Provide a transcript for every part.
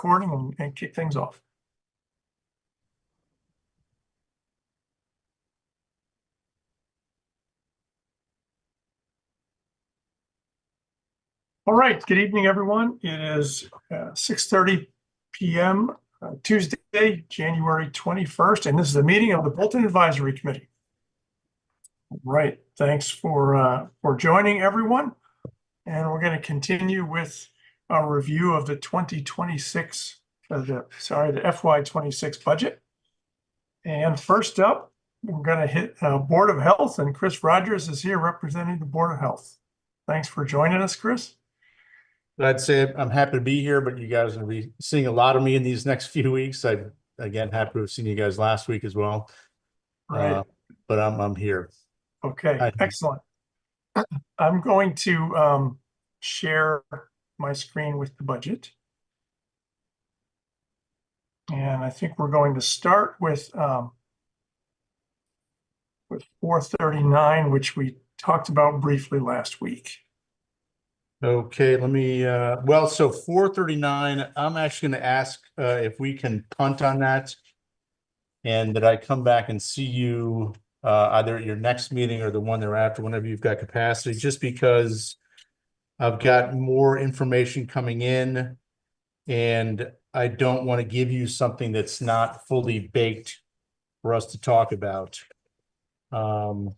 recording and kick things off. All right, good evening, everyone. It is 6:30 p.m. Tuesday, January 21st, and this is a meeting of the Bolton Advisory Committee. All right, thanks for joining, everyone. And we're going to continue with our review of the 2026, the FY26 budget. And first up, we're going to hit Board of Health, and Chris Rogers is here representing the Board of Health. Thanks for joining us, Chris. I'd say I'm happy to be here, but you guys are going to be seeing a lot of me in these next few weeks. I'm again happy to have seen you guys last week as well. Right. But I'm here. Okay, excellent. I'm going to share my screen with the budget. And I think we're going to start with 439, which we talked about briefly last week. Okay, let me, so 439, I'm actually going to ask if we can punt on that and that I come back and see you either at your next meeting or the one thereafter, whenever you've got capacity, just because I've got more information coming in and I don't want to give you something that's not fully baked for us to talk about. Okay.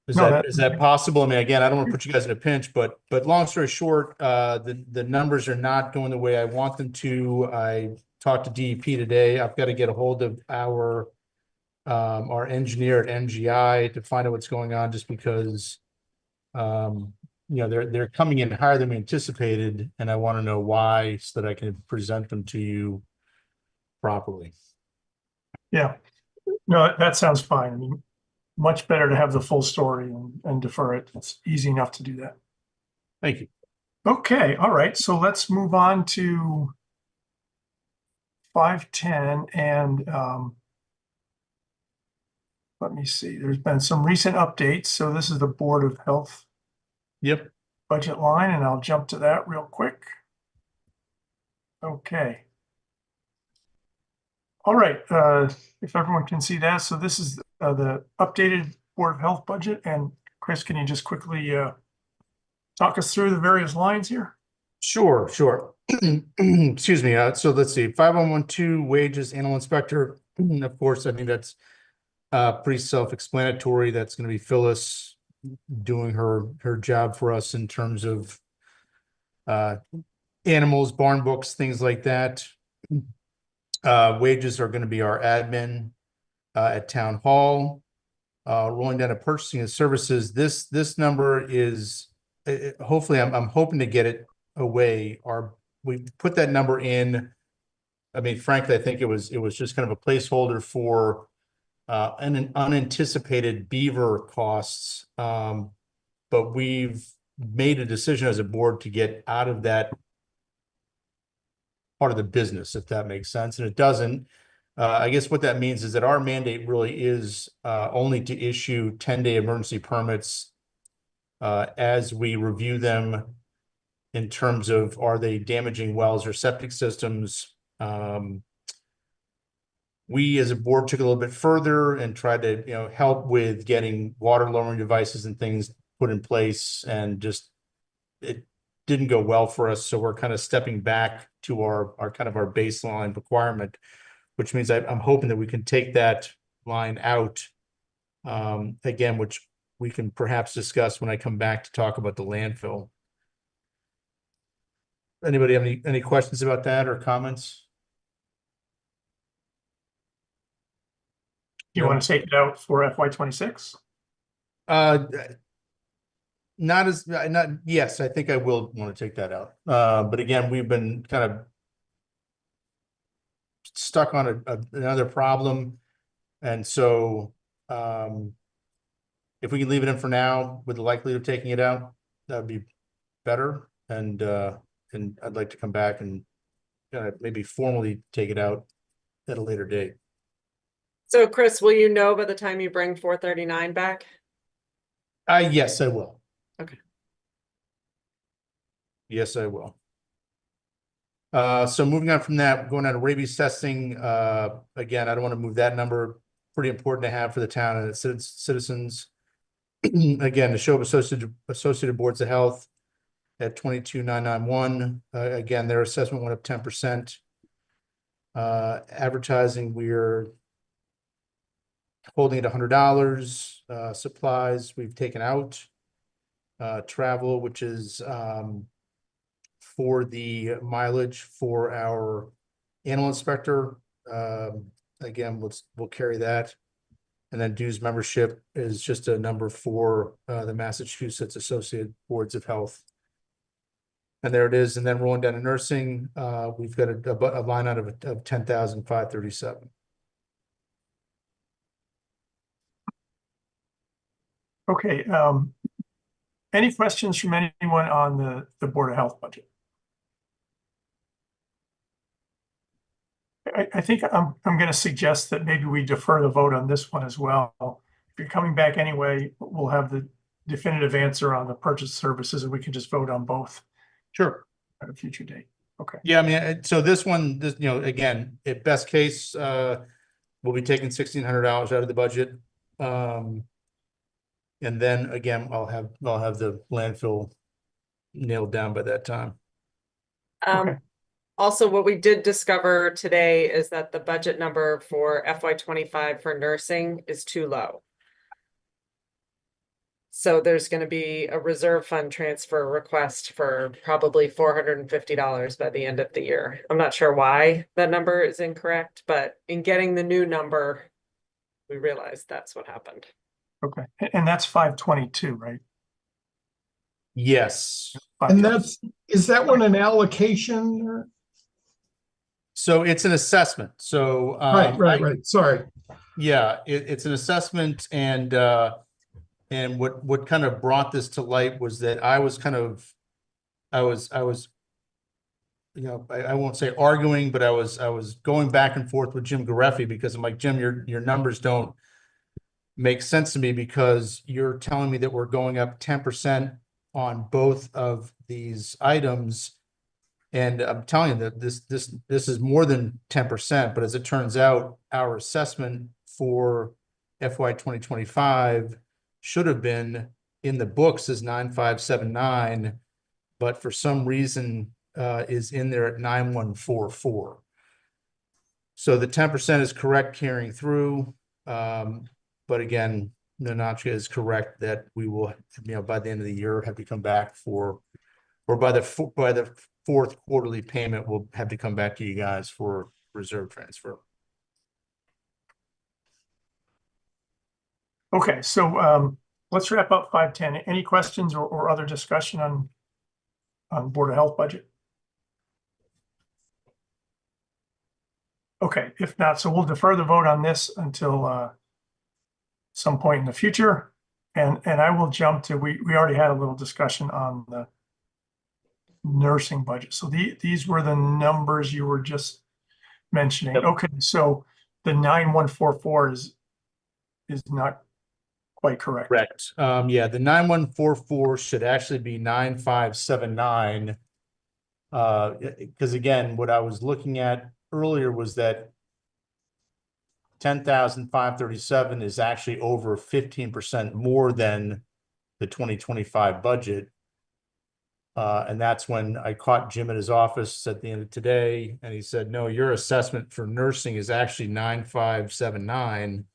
Is that possible? I mean, again, I don't want to put you guys in a pinch, but long story short, the numbers are not going the way I want them to. I talked to DEP today. I've got to get a hold of our engineer at MGI to find out what's going on, just because they're coming in higher than we anticipated, and I want to know why so that I can present them to you properly. Yeah, no, that sounds fine. I mean, much better to have the full story and defer it. It's easy enough to do that. Thank you. Okay, all right. So let's move on to 510 and let me see. There's been some recent updates. So this is the Board of Health budget line, and I'll jump to that real quick. Okay. All right, if everyone can see that. So this is the updated Board of Health budget. And Chris, can you just quickly talk us through the various lines here? Sure. Excuse me. So let's see, 5112 wages, animal inspector. Of course, I mean, that's pretty self-explanatory. That's going to be Phyllis doing her job for us in terms of animals, barn books, things like that. Wages are going to be our admin at town hall. Rolling down to purchasing and services. This number is hopefully I'm hoping to get it away. We put that number in. I mean, frankly, I think it was just kind of a placeholder for an unanticipated beaver costs. But we've made a decision as a board to get out of that part of the business, if that makes sense. And it doesn't. I guess what that means is that our mandate really is only to issue 10-day emergency permits as we review them in terms of, are they damaging wells or septic systems? We as a board took a little bit further and tried to help with getting water lowering devices and things put in place, and just it didn't go well for us. So we're kind of stepping back to our kind of our baseline requirement, which means I'm hoping that we can take that line out again, which we can perhaps discuss when I come back to talk about the landfill. Anybody have any questions about that or comments? Do you want to take it out for FY26? Yes, I think I will want to take that out. But again, we've been kind of stuck on another problem, and so if we can leave it in for now with the likelihood of taking it out, that would be better. And I'd like to come back and maybe formally take it out at a later date. So Chris, will you know by the time you bring 439 back? Yes, I will. Okay. Yes, I will. So moving on from that, going on to rabies testing, again, I don't want to move that number. Pretty important to have for the town and its citizens. Again, the show of associated boards of health at 22,991. Again, their assessment went up 10%. Advertising, we're holding at $100. Supplies we've taken out. Travel, which is for the mileage for our animal inspector. Again, we'll carry that. And then dues membership is just a number for the Massachusetts Associated Boards of Health. And there it is. And then rolling down to nursing, we've got a line item of 10,537. Okay, any questions from anyone on the Board of Health budget? I think I'm going to suggest that maybe we defer the vote on this one as well. If you're coming back anyway, we'll have the definitive answer on the purchase services and we can just vote on both Sure. at a future date. Okay. Yeah, I mean, so this one, again, at best case, we'll be taking $1,600 out of the budget. And then again, I'll have the landfill nailed down by that time. Okay. Also, what we did discover today is that the budget number for FY25 for nursing is too low. So there's going to be a reserve fund transfer request for probably $450 by the end of the year. I'm not sure why that number is incorrect, but in getting the new number, we realized that's what happened. Okay. And that's 522, right? Yes. And is that one an allocation? Or? So it's an assessment. So Right. Sorry. Yeah, it's an assessment, and what kind of brought this to light was that I was, I won't say arguing, but I was going back and forth with Jim Gareffi because I'm like, Jim, your numbers don't make sense to me because you're telling me that we're going up 10% on both of these items. And I'm telling you that this is more than 10%, but as it turns out, our assessment for FY 2025 should have been in the books as 9,579, but for some reason is in there at 9,144. So the 10% is correct carrying through. But again, Nanachka is correct that we will, by the end of the year have to come back or by the fourth quarterly payment, we'll have to come back to you guys for reserve transfer. Okay, so let's wrap up 510. Any questions or other discussion on Board of Health budget? Okay, if not, so we'll defer the vote on this until some point in the future. And I will jump to, we already had a little discussion on the nursing budget. So these were the numbers you were just mentioning. Yep. Okay, so the 9,144 is not quite correct. Correct. Yeah, the 9,144 should actually be 9,579. Because again, what I was looking at earlier was that 10,537 is actually over 15% more than the 2025 budget. And that's when I caught Jim at his office at the end of today, and he said, no, your assessment for nursing is actually 9,579,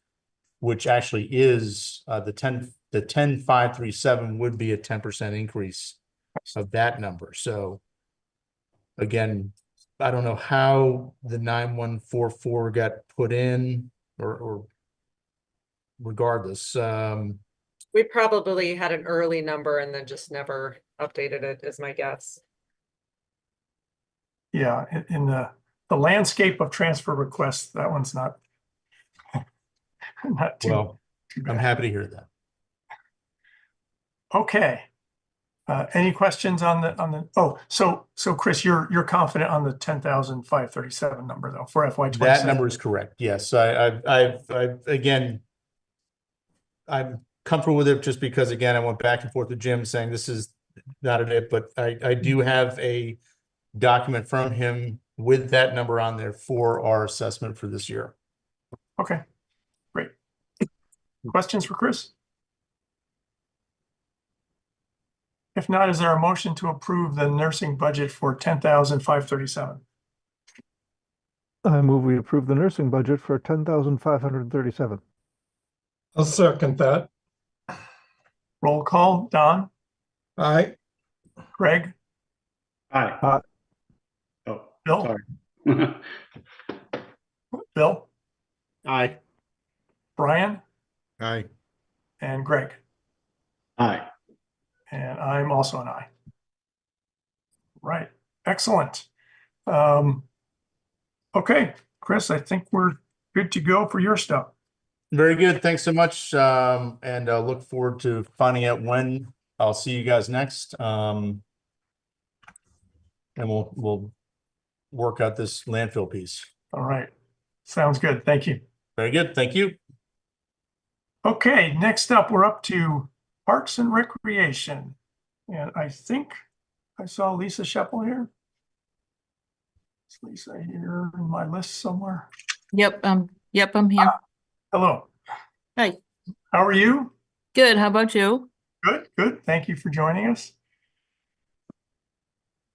which actually is the 10,537 would be a 10% increase of that number. So again, I don't know how the 9,144 got put in, or regardless. We probably had an early number and then just never updated it, is my guess. Yeah, in the landscape of transfer requests, that one's not too, Well, too I'm bad. happy to hear that. Okay. Any questions on the so Chris, you're confident on the 10,537 number though for FY27? That number is correct. Yes, I've again, I'm comfortable with it just because again, I went back and forth with Jim saying this is not it, but I do have a document from him with that number on there for our assessment for this year. Okay, great. Questions for Chris? If not, is there a motion to approve the nursing budget for 10,537? I move we approve the nursing budget for 10,537. I'll second that. Roll call, Don, Aye. Greg, Aye. Oh, Bill, sorry. Bill, Aye. Brian, Aye. and Greg. Aye. And I'm also an aye. Right, excellent. Okay, Chris, I think we're good to go for your stuff. Very good. Thanks so much. And look forward to finding out when I'll see you guys next. And we'll work out this landfill piece. All right, sounds good. Thank you. Very good. Thank you. Okay, next up, we're up to Parks and Recreation. And I think I saw Lisa Sheppel here. Is Lisa here in my list somewhere? Yep, I'm here. Hello. Hi. How are you? Good. How about you? Good, good. Thank you for joining us.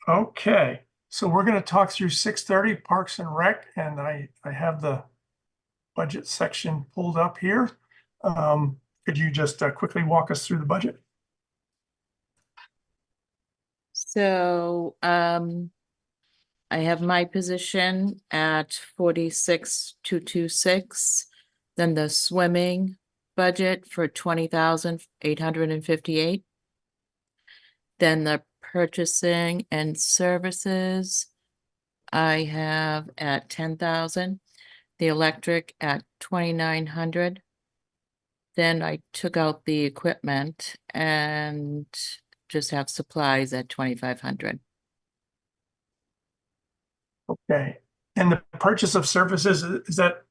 Okay, so we're going to talk through 6:30 Parks and Rec, and I have the budget section pulled up here. Could you just quickly walk us through the budget? So, I have my position at 46,226. Then the swimming budget for 20,858. Then the purchasing and services I have at 10,000. The electric at 2,900. Then I took out the equipment and just have supplies at 2,500. Okay, and the purchase of services, is that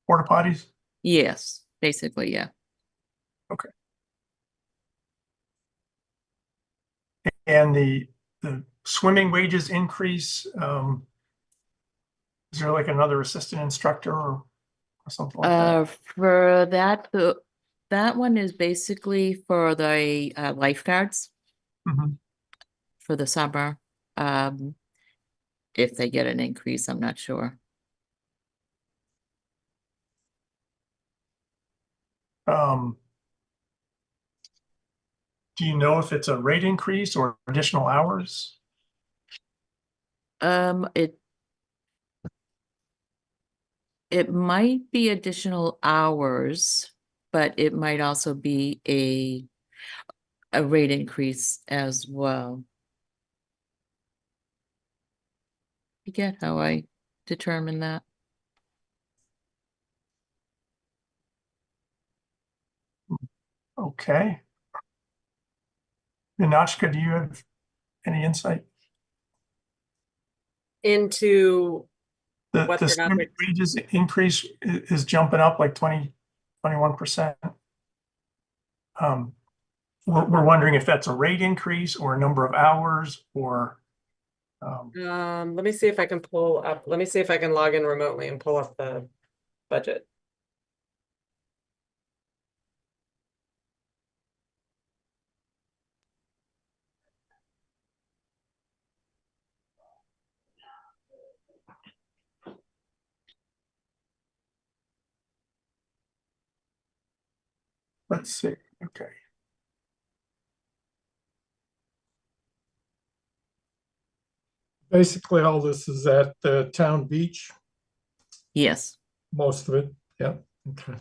porta potties? Yes, basically, yeah. And the swimming wages increase, is there like another assistant instructor or something like that? For that, that one is basically for the lifeguards Mhm. for the summer. If they get an increase, I'm not sure. Do you know if it's a rate increase or additional hours? It might be additional hours, but it might also be a rate increase as well. You get how I determine that? Okay. Ninotchka, do you have any insight? Into The Whether or not swimming wages increase is jumping up like 21%. We're wondering if that's a rate increase or a number of hours or let me see if I can log in remotely and pull up the budget. let's see. Okay. Basically, all this is at the town beach, Yes. most of it. Yeah. Okay.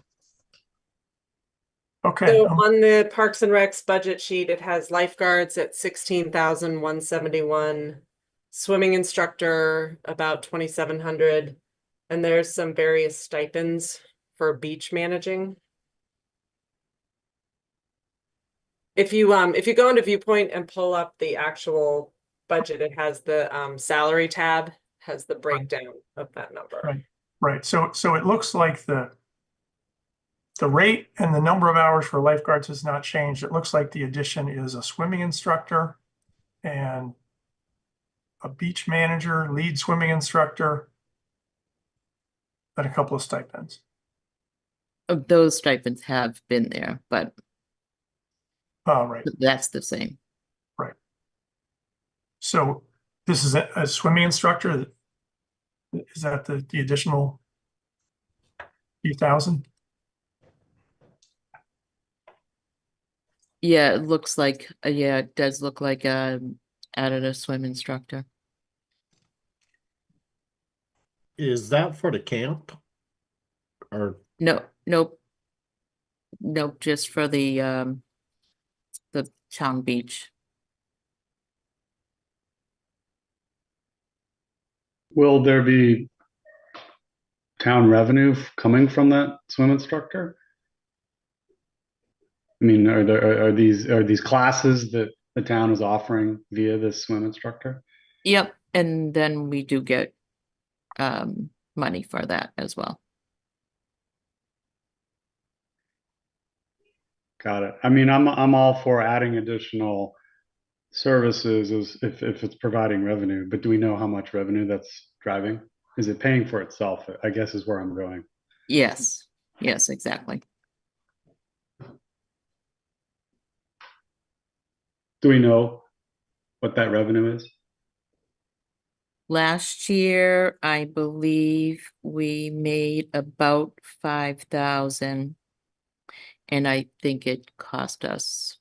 Okay. So on the Parks and Recs budget sheet, it has lifeguards at 16,171, swimming instructor about 2,700, and there's some various stipends for beach managing. If you go into Viewpoint and pull up the actual budget, it has the salary tab, has the breakdown of that number. Right. Right. So it looks like the rate and the number of hours for lifeguards has not changed. It looks like the addition is a swimming instructor and a beach manager, lead swimming instructor, and a couple of stipends. Those stipends have been there, but Oh, right. that's the same. So this is a swimming instructor. Is that the additional few thousand? Yeah, it looks like, yeah, it does look like added a swim instructor. Is that for the camp? Or No, nope. Nope, just for the town beach. Will there be town revenue coming from that swim instructor? I mean, are these classes that the town is offering via this swim instructor? Yep, and then we do get money for that as well. Got it. I mean, I'm all for adding additional services as if it's providing revenue, but do we know how much revenue that's driving? Is it paying for itself? I guess is where I'm going. Yes, yes, exactly. Do we know what that revenue is? Last year, I believe we made about 5,000. And I think it cost us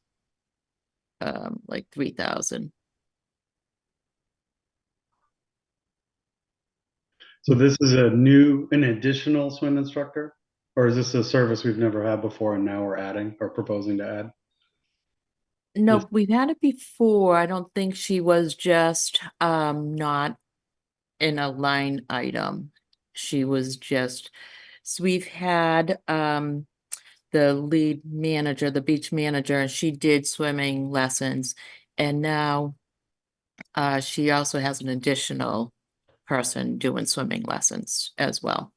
like 3,000. So this is an additional swim instructor? Or is this a service we've never had before and now we're adding or proposing to add? No, we've had it before. I don't think she was just not in a line item. She was just, so we've had the lead manager, the beach manager, and she did swimming lessons. And now she also has an additional person doing swimming lessons as well.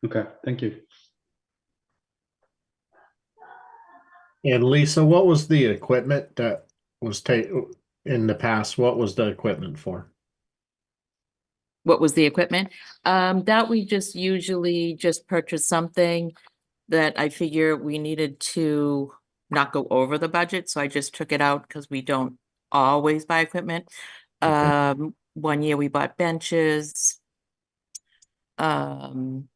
Okay, thank you. and Lisa, what was the equipment that was in the past? What was the equipment for? What was the equipment? That we just usually just purchase something that I figure we needed to not go over the budget, so I just took it out because we don't always buy equipment. Okay. One year we bought benches. And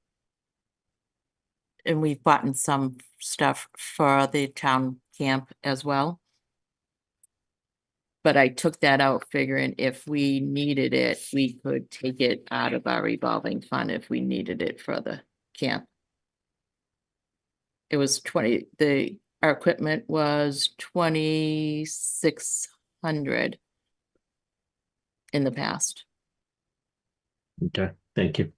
we've bought some stuff for the town camp as well. But I took that out figuring if we needed it, we could take it out of our revolving fund if we needed it for the camp. It was our equipment was 2,600 in the past. Okay, thank you.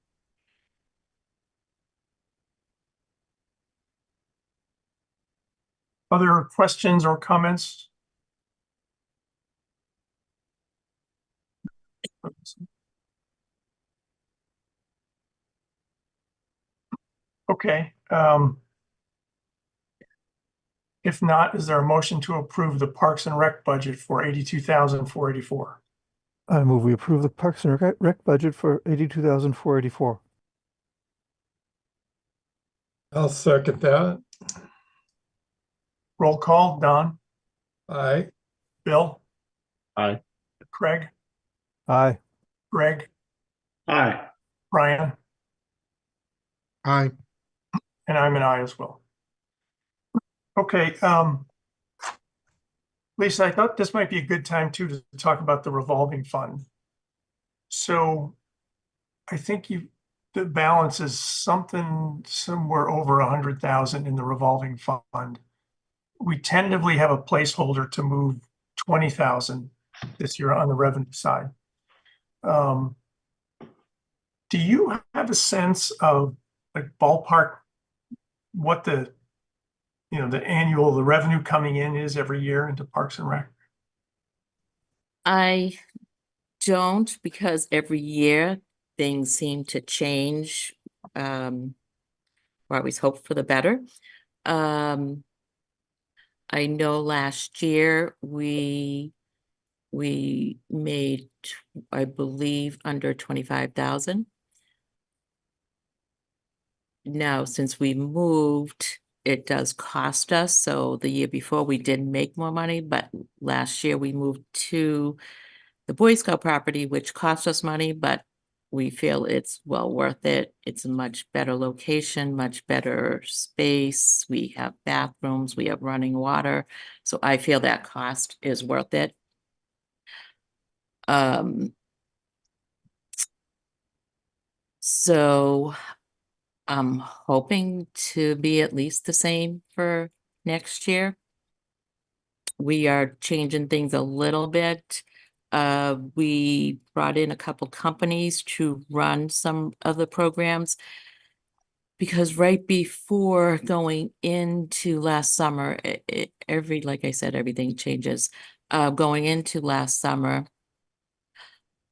Other questions or comments? Okay. If not, is there a motion to approve the Parks and Rec budget for 82,484? I move we approve the Parks and Rec budget for 82,484. I'll second that. Roll call, Don, Aye. Bill, Aye. Craig, Aye. Greg, Aye. Brian, Aye. and I'm an aye as well. Okay, Lisa, I thought this might be a good time too to talk about the revolving fund. So I think the balance is somewhere over 100,000 in the revolving fund. We tentatively have a placeholder to move 20,000 this year on the revenue side. Do you have a sense of like ballpark what the revenue coming in is every year into Parks and Rec? I don't, because every year things seem to change. We always hope for the better. I know last year we made, I believe, under 25,000. Now, since we moved, it does cost us. So the year before we did make more money, but last year we moved to the Boy Scout property, which cost us money, but we feel it's well worth it. It's a much better location, much better space. We have bathrooms, we have running water. So I feel that cost is worth it. So I'm hoping to be at least the same for next year. We are changing things a little bit. We brought in a couple companies to run some of the programs. Because right before going into last summer, like I said, everything changes. Going into last summer,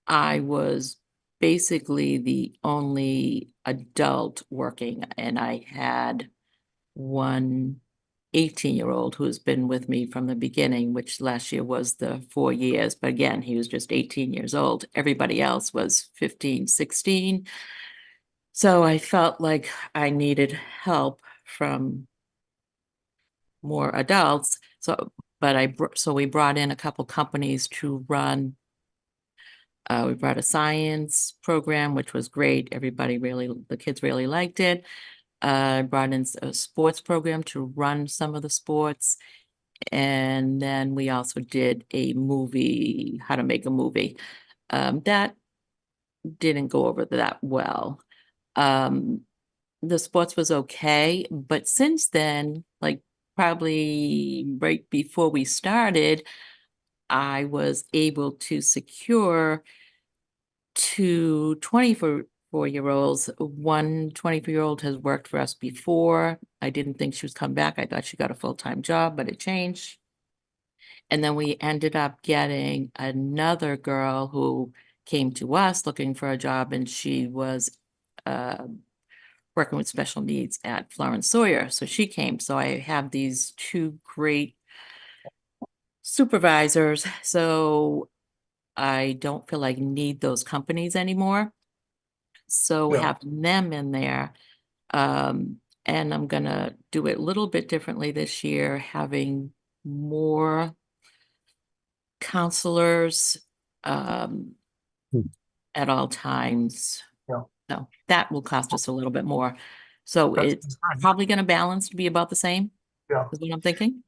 I was basically the only adult working, and I had one 18-year-old who's been with me from the beginning, which last year was the 4 years. But again, he was just 18 years old. Everybody else was 15, 16. So I felt like I needed help from more adults. So we brought in a couple companies to run. We brought a science program, which was great. The kids really liked it. Brought in a sports program to run some of the sports. And then we also did a movie, how to make a movie. That didn't go over that well. The sports was okay, but since then, like probably right before we started, I was able to secure 2 24-year-olds. One 24-year-old has worked for us before. I didn't think she was coming back. I thought she got a full-time job, but it changed. And then we ended up getting another girl who came to us looking for a job, and she was working with special needs at Florence Sawyer. So she came. So I have these 2 great supervisors. So I don't feel like I need those companies anymore. So Yeah. having them in there, and I'm gonna do it a little bit differently this year, having more counselors at all times. Yeah. So that will cost us a little bit more. So That's it's right. probably going to balance to be about the same. Yeah. Is what I'm thinking.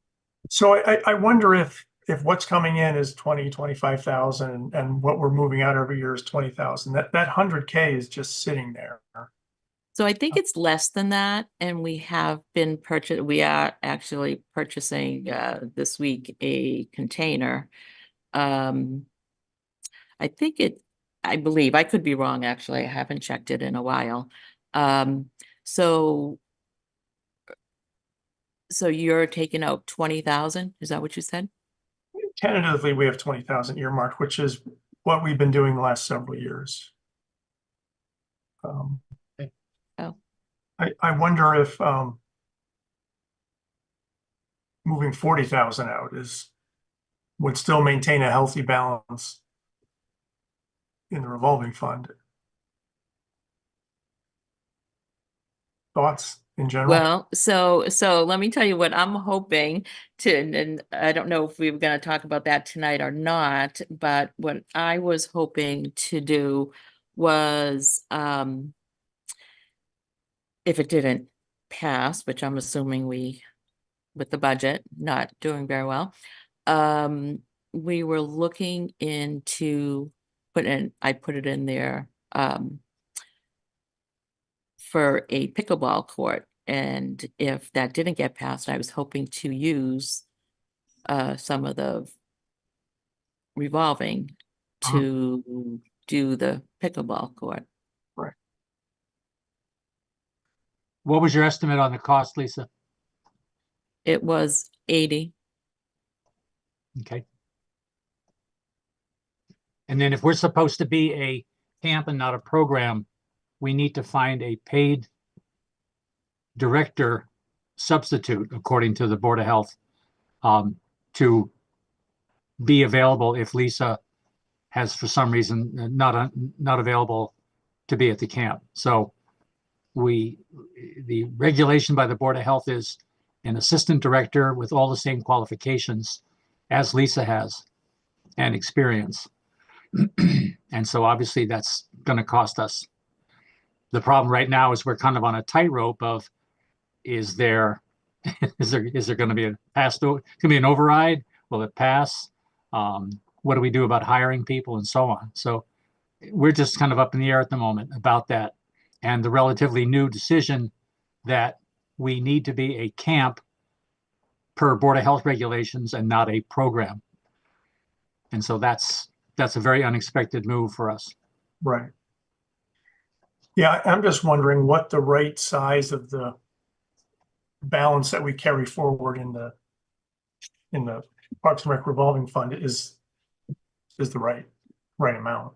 So I wonder if what's coming in is 25,000 and what we're moving out every year is 20,000, that 100K is just sitting there. So I think it's less than that. And we are actually purchasing this week a container. I believe, I could be wrong, actually. I haven't checked it in a while. So you're taking out 20,000? Is that what you said? Tentatively, we have 20,000 earmarked, which is what we've been doing the last several years. Oh. I wonder if moving 40,000 out would still maintain a healthy balance in the revolving fund. Thoughts in general? Well, so let me tell you what I'm hoping to, and I don't know if we were going to talk about that tonight or not, but what I was hoping to do was, if it didn't pass, which I'm assuming with the budget not doing very well, we were looking into I put it in there, for a pickleball court. And if that didn't get passed, I was hoping to use some of the revolving to do the pickleball court. Right. What was your estimate on the cost, Lisa? It was 80. Okay. And then if we're supposed to be a camp and not a program, we need to find a paid director substitute according to the Board of Health. to be available if Lisa has for some reason not available to be at the camp. So the regulation by the Board of Health is an assistant director with all the same qualifications as Lisa has and experience. And so obviously that's going to cost us. The problem right now is we're kind of on a tightrope of, is there going to be a going to be an override? Will it pass? What do we do about hiring people and so on? So we're just kind of up in the air at the moment about that. And the relatively new decision that we need to be a camp per Board of Health regulations and not a program. And so that's a very unexpected move for us. Right. Yeah, I'm just wondering what the right size of the balance that we carry forward in the Parks and Rec revolving fund is the right amount.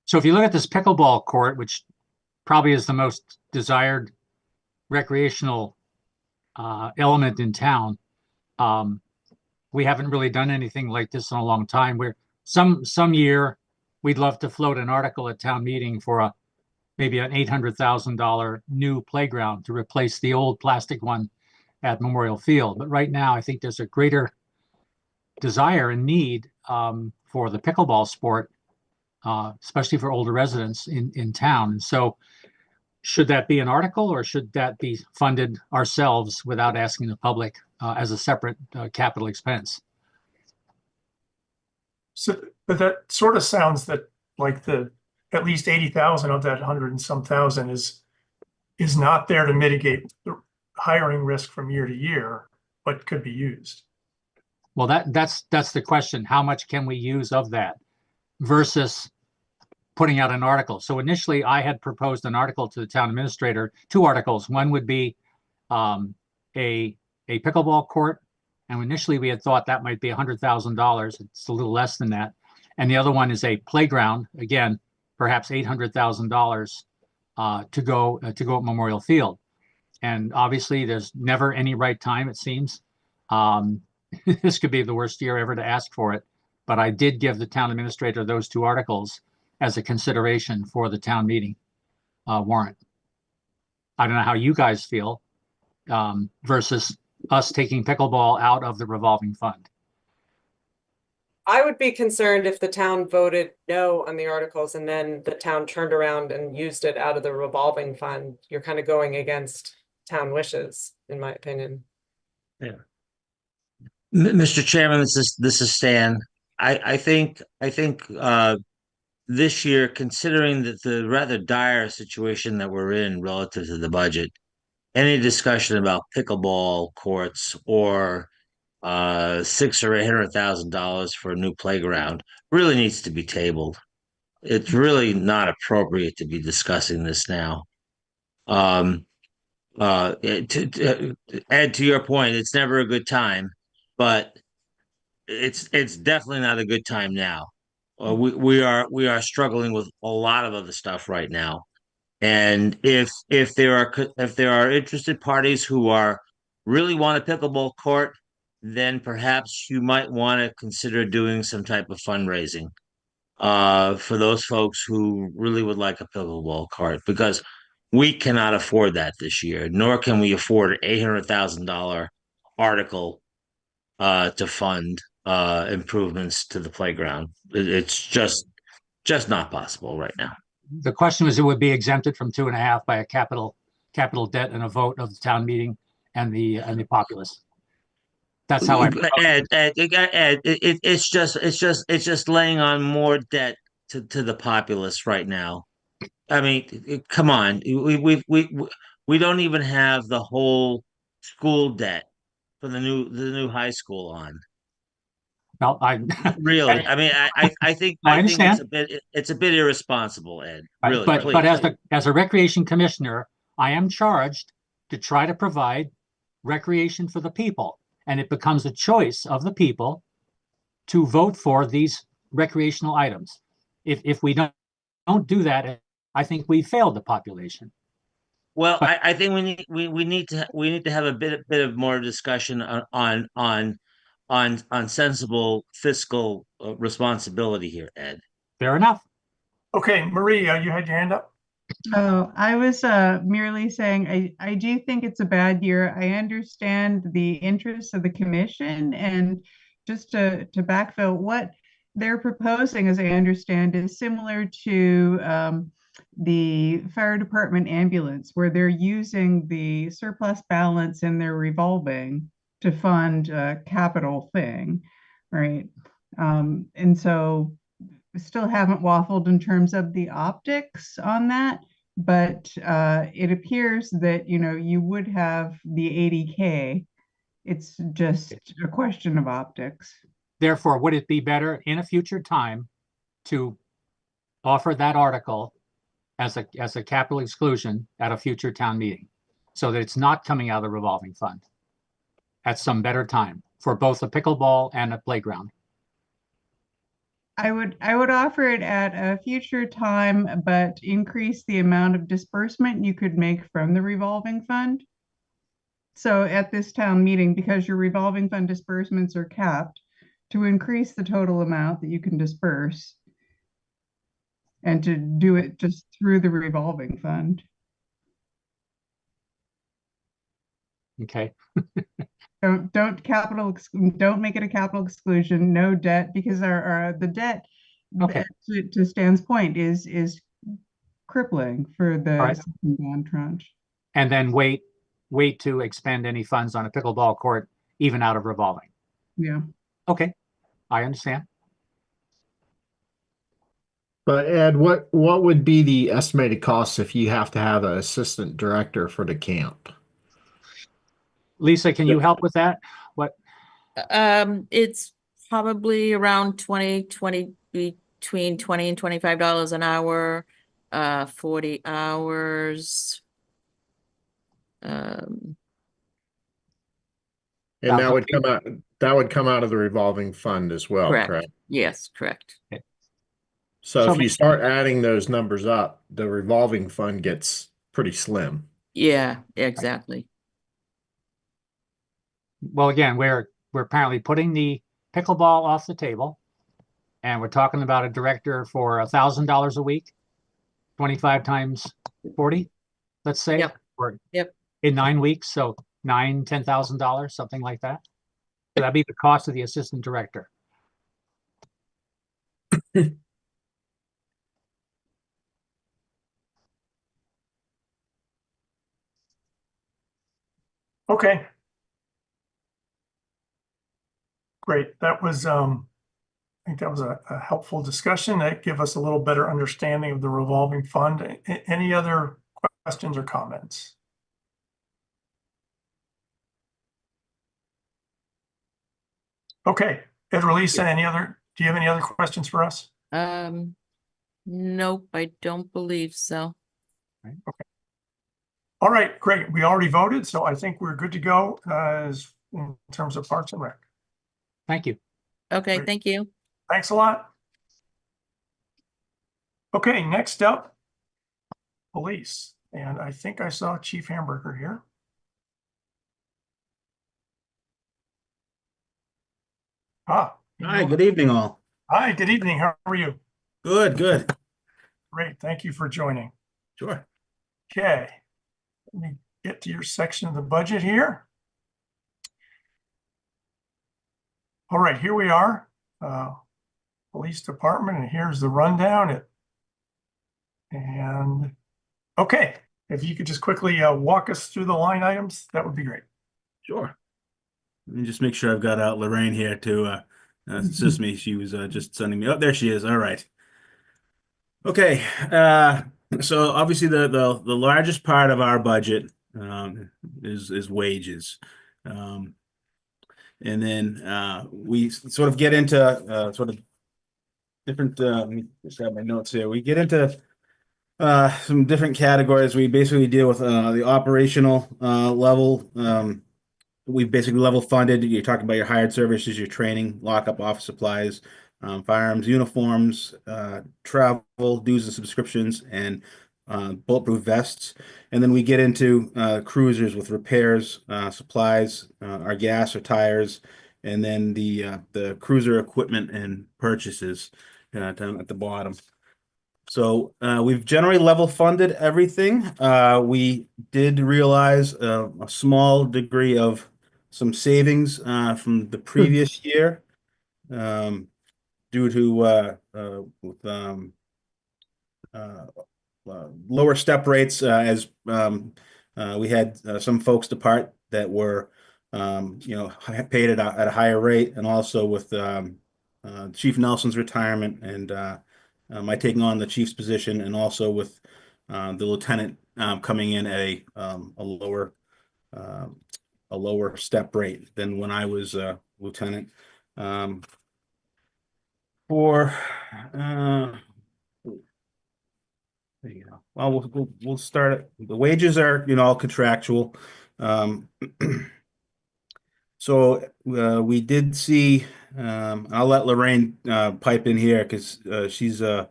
So if you look at this pickleball court, which probably is the most desired recreational element in town, we haven't really done anything like this in a long time. Where some year we'd love to float an article at town meeting for maybe an $800,000 new playground to replace the old plastic one at Memorial Field. But right now, I think there's a greater desire and need for the pickleball sport, especially for older residents in town. And so should that be an article, or should that be funded ourselves without asking the public as a separate capital expense? So, but that sort of sounds that like at least 80,000 of that 100 and some thousand is not there to mitigate the hiring risk from year to year, but could be used. Well, that's the question. How much can we use of that versus putting out an article? So initially I had proposed an article to the town administrator, 2 articles. One would be a pickleball court. And initially we had thought that might be $100,000. It's a little less than that. And the other one is a playground, again, perhaps $800,000 to go at Memorial Field. And obviously there's never any right time, it seems. This could be the worst year ever to ask for it. But I did give the town administrator those 2 articles as a consideration for the town meeting warrant. I don't know how you guys feel versus us taking pickleball out of the revolving fund. I would be concerned if the town voted no on the articles and then the town turned around and used it out of the revolving fund. You're kind of going against town wishes, in my opinion. Yeah. Mr. Chairman, this is Stan. I think this year, considering that the rather dire situation that we're in relative to the budget, any discussion about pickleball courts or $600,000 or $800,000 for a new playground really needs to be tabled. It's really not appropriate to be discussing this now. Ed, to your point, it's never a good time, but it's definitely not a good time now. We are struggling with a lot of other stuff right now, and if there are interested parties who really want a pickleball court, then perhaps you might want to consider doing some type of fundraising for those folks who really would like a pickleball court, because we cannot afford that this year, nor can we afford an $800,000 article to fund improvements to the playground. It's just not possible right now. The question was, it would be exempted from 2.5 by a capital debt and a vote of the town meeting and the populace. That's how Ed, it's just laying on more debt to the populace right now. I mean, come on, we don't even have the whole school debt for the new high school on. Well, really. I mean, I think it's a bit irresponsible, Ed. Really, but as a recreation commissioner, I am charged to try to provide recreation for the people, and it becomes a choice of the people to vote for these recreational items. If we don't do that, I think we failed the population. Well, I think we need to have a bit of more discussion on on sensible fiscal responsibility here, Ed. Fair enough. Okay, Marie, you had your hand up? Oh, I was merely saying I do think it's a bad year. I understand the interests of the commission, and just to backfill, what they're proposing, as I understand, is similar to the fire department ambulance, where they're using the surplus balance in their revolving to fund a capital thing, right? And so still haven't waffled in terms of the optics on that, but it appears that, you know, you would have the 80K. It's just a question of optics. Therefore, would it be better in a future time to offer that article as a capital exclusion at a future town meeting, so that it's not coming out of the revolving fund at some better time for both a pickleball and a playground? I would offer it at a future time, but increase the amount of disbursement you could make from the revolving fund. So at this town meeting, because your revolving fund disbursements are capped, to increase the total amount that you can disperse and to do it just through the revolving fund. Okay. Don't make it a capital exclusion, no debt, because the debt, Okay. to Stan's point, is crippling for the All right. second bond tranche. And then wait to expend any funds on a pickleball court, even out of revolving. Yeah. Okay, I understand. But Ed, what would be the estimated cost if you have to have an assistant director for the camp? Lisa, can you help with that? What? It's probably around 20 between $20 and $25 an hour, 40 hours. And that would come out of the revolving fund as well, correct? Yes, correct. So if you start adding those numbers up, the revolving fund gets pretty slim. Yeah, exactly. Well, again, we're apparently putting the pickleball off the table, and we're talking about a director for $1,000 a week, 25 times 40, let's say. Yep. Or Yep. in 9 weeks, so $10,000, something like that. So that'd be the cost of the assistant director. Okay. Great. That was, I think that was a helpful discussion. That gave us a little better understanding of the revolving fund. Any other questions or comments? Okay, Ed or Lisa, do you have any other questions for us? Nope, I don't believe so. Okay. All right, great. We already voted, so I think we're good to go as in terms of Parks and Rec. Thank you. Okay, Great. thank you. Thanks a lot. Okay, next up, police. And I think I saw Chief Hamburger here. Ah. Hi, good evening, all. Hi, good evening. How are you? Good, good. Great. Thank you for joining. Sure. Okay. Let me get to your section of the budget here. All right, here we are. Police Department, and here's the rundown. Okay, if you could just quickly walk us through the line items, that would be great. Sure. Let me just make sure I've got Lorraine here to assist me. She was just sending me. Oh, there she is. All right. Okay. So obviously the largest part of our budget is wages. And then we sort of get into sort of different, let me just have my notes here. We get into some different categories. We basically deal with the operational level. We basically level funded. You're talking about your hired services, your training, lockup, office supplies, firearms, uniforms, travel, dues and subscriptions, and bulletproof vests. And then we get into cruisers with repairs, supplies, our gas or tires, and then the cruiser equipment and purchases down at the bottom. So we've generally level funded everything. We did realize a small degree of some savings from the previous year due to with lower step rates as we had some folks depart that were paid at a higher rate, and also with Chief Nelson's retirement and my taking on the chief's position, and also with the lieutenant coming in at a lower step rate than when I was lieutenant. For there you go. Well, we'll start it. The wages are, all contractual. So we did see, I'll let Lorraine pipe in here because she's the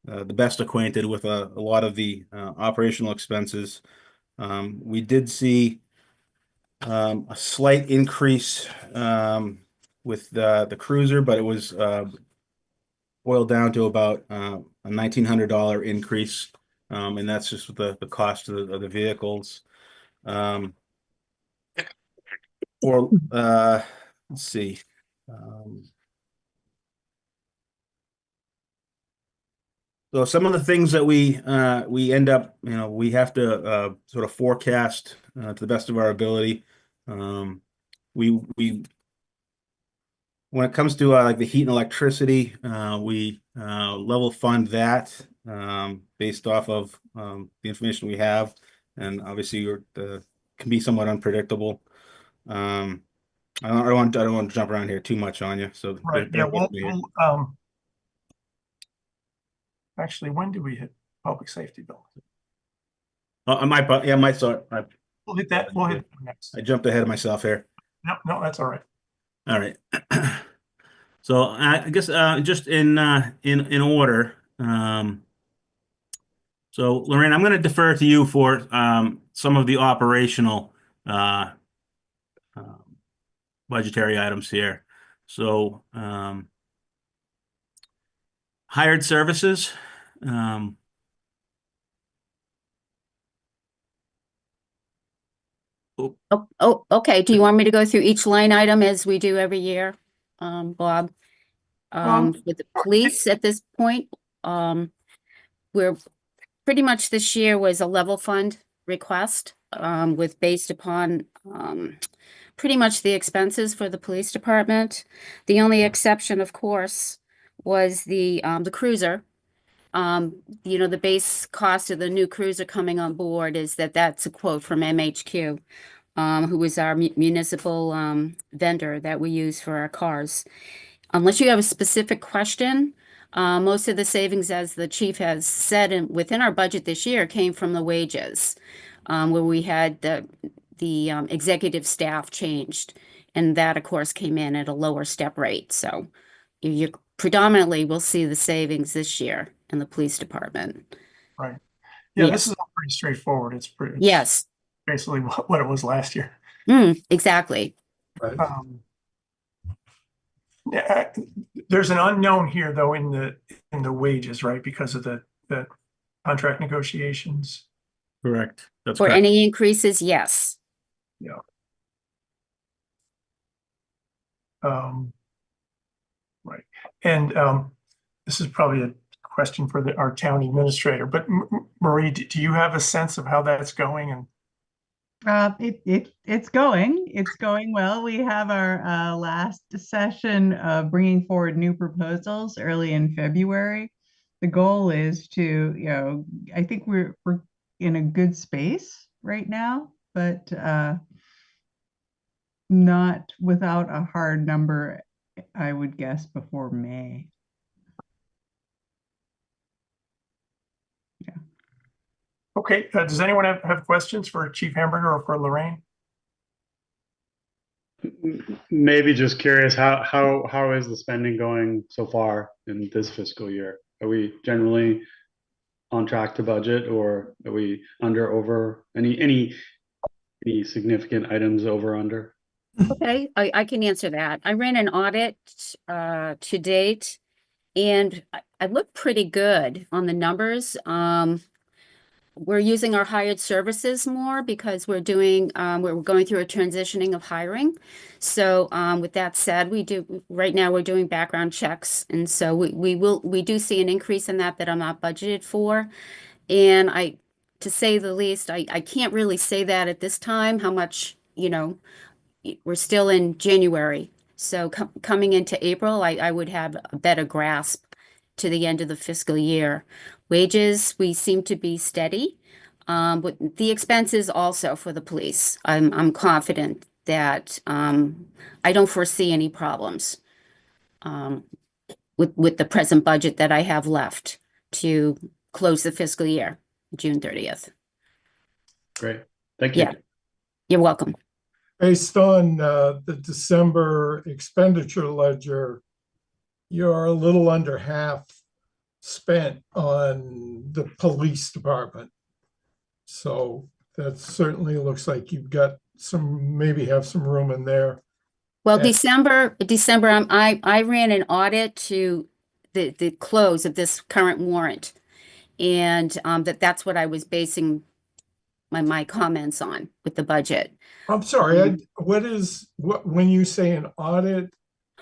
best acquainted with a lot of the operational expenses. We did see a slight increase with the cruiser, but it was boiled down to about a $1,900 increase. And that's just the cost of the vehicles. Or let's see. So some of the things that we end up, we have to sort of forecast to the best of our ability. We when it comes to like the heat and electricity, we level fund that based off of the information we have, and obviously can be somewhat unpredictable. I don't want to jump around here too much on you. So Right. Yeah. Well, actually, when do we hit public safety bill? I might start. We'll hit that. We'll hit next. I jumped ahead of myself here. No, that's all right. All right. So I guess just in order. So Lorraine, I'm going to defer to you for some of the operational budgetary items here. So hired services. Oh, okay. Do you want me to go through each line item as we do every year, Bob? With the police at this point, we're pretty much this year was a level fund request, with based upon pretty much the expenses for the police department. The only exception, of course, was the cruiser. The base cost of the new cruiser coming on board is that's a quote from MHQ, who is our municipal vendor that we use for our cars. Unless you have a specific question, most of the savings, as the chief has said, within our budget this year came from the wages, where we had the executive staff changed, and that, of course, came in at a lower step rate. So you predominantly will see the savings this year in the police department. Right. Yeah, this is all pretty straightforward. It's yes, basically what it was last year. Exactly. Right. Yeah, there's an unknown here though in the wages, right? Because of the contract negotiations. Correct. That's for correct. Any increases, yes. Yeah. Right. And this is probably a question for our town administrator, but Marie, do you have a sense of how that's going? And It's going well. We have our last session of bringing forward new proposals early in February. The goal is to, I think we're in a good space right now, but not without a hard number, I would guess, before May. Yeah. Okay. Does anyone have questions for Chief Hamburger or for Lorraine? Maybe just curious, how is the spending going so far in this fiscal year? Are we generally on track to budget, or are we under, over? Any significant items over, under? Okay, I can answer that. I ran an audit to date, and I look pretty good on the numbers. We're using our hired services more because we're going through a transitioning of hiring. So with that said, right now we're doing background checks, and so we do see an increase in that I'm not budgeted for. And to say the least, I can't really say that at this time, how much, we're still in January. So coming into April, I would have a better grasp to the end of the fiscal year. Wages, we seem to be steady. But the expenses also for the police, I'm confident that I don't foresee any problems with the present budget that I have left to close the fiscal year, June 30th. Great. Thank you. Yeah, you're welcome. Based on the December expenditure ledger, you're a little under half spent on the police department. So that certainly looks like you've got maybe have some room in there. Well, And- December, I ran an audit to the close of this current warrant. And that's what I was basing my comments on with the budget. I'm sorry, when you say an audit?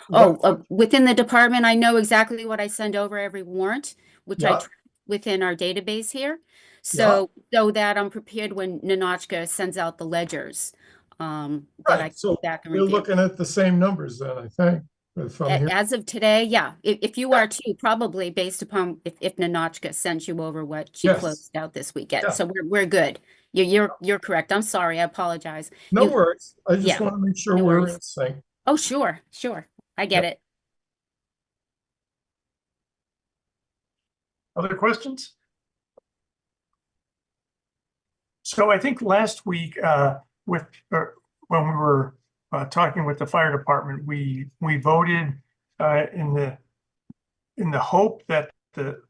what- Within the department, I know exactly what I send over every warrant, which I Yeah. track within our database here. So that I'm prepared when Ninochka sends out the ledgers. That I Right, can so go back and we're review. looking at the same numbers then, I think. If I'm here. As of today, yeah. If you are too, probably based upon if Ninochka sends you over what she Yes. closed out this weekend. Yeah. So we're good. You're correct. I'm sorry. I apologize. No You- worries. I just yeah, want to make sure no we're worries. in sync. Oh, sure. I get it. Other questions? So I think last week, when we were talking with the fire department, we voted in the hope that the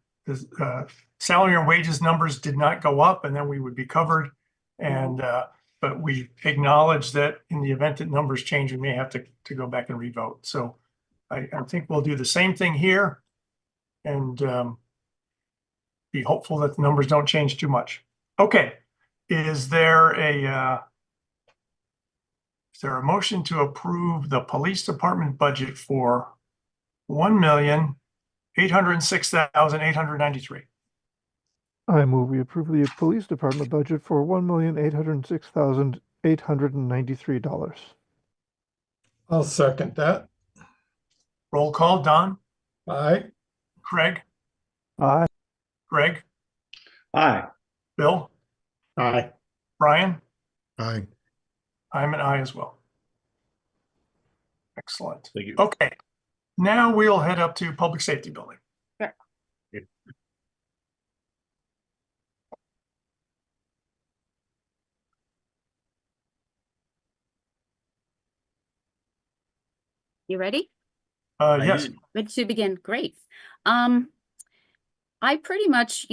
salary and wages numbers did not go up, and then we would be covered. And but we acknowledge that in the event that numbers change, we may have to go back and revote. So I think we'll do the same thing here, and be hopeful that the numbers don't change too much. Okay, is there a motion to approve the police department budget for $1,806,893? I move we approve the police department budget for $1,806,893. I'll second that. Roll call, Don, Aye. Craig, Aye. Greg, Aye. Bill, Aye. Brian. Aye. I'm an aye as well. Excellent. Thank you. Okay, now we'll head up to public safety building. Sure. You ready? Yes, Ready to begin? Great. I pretty much,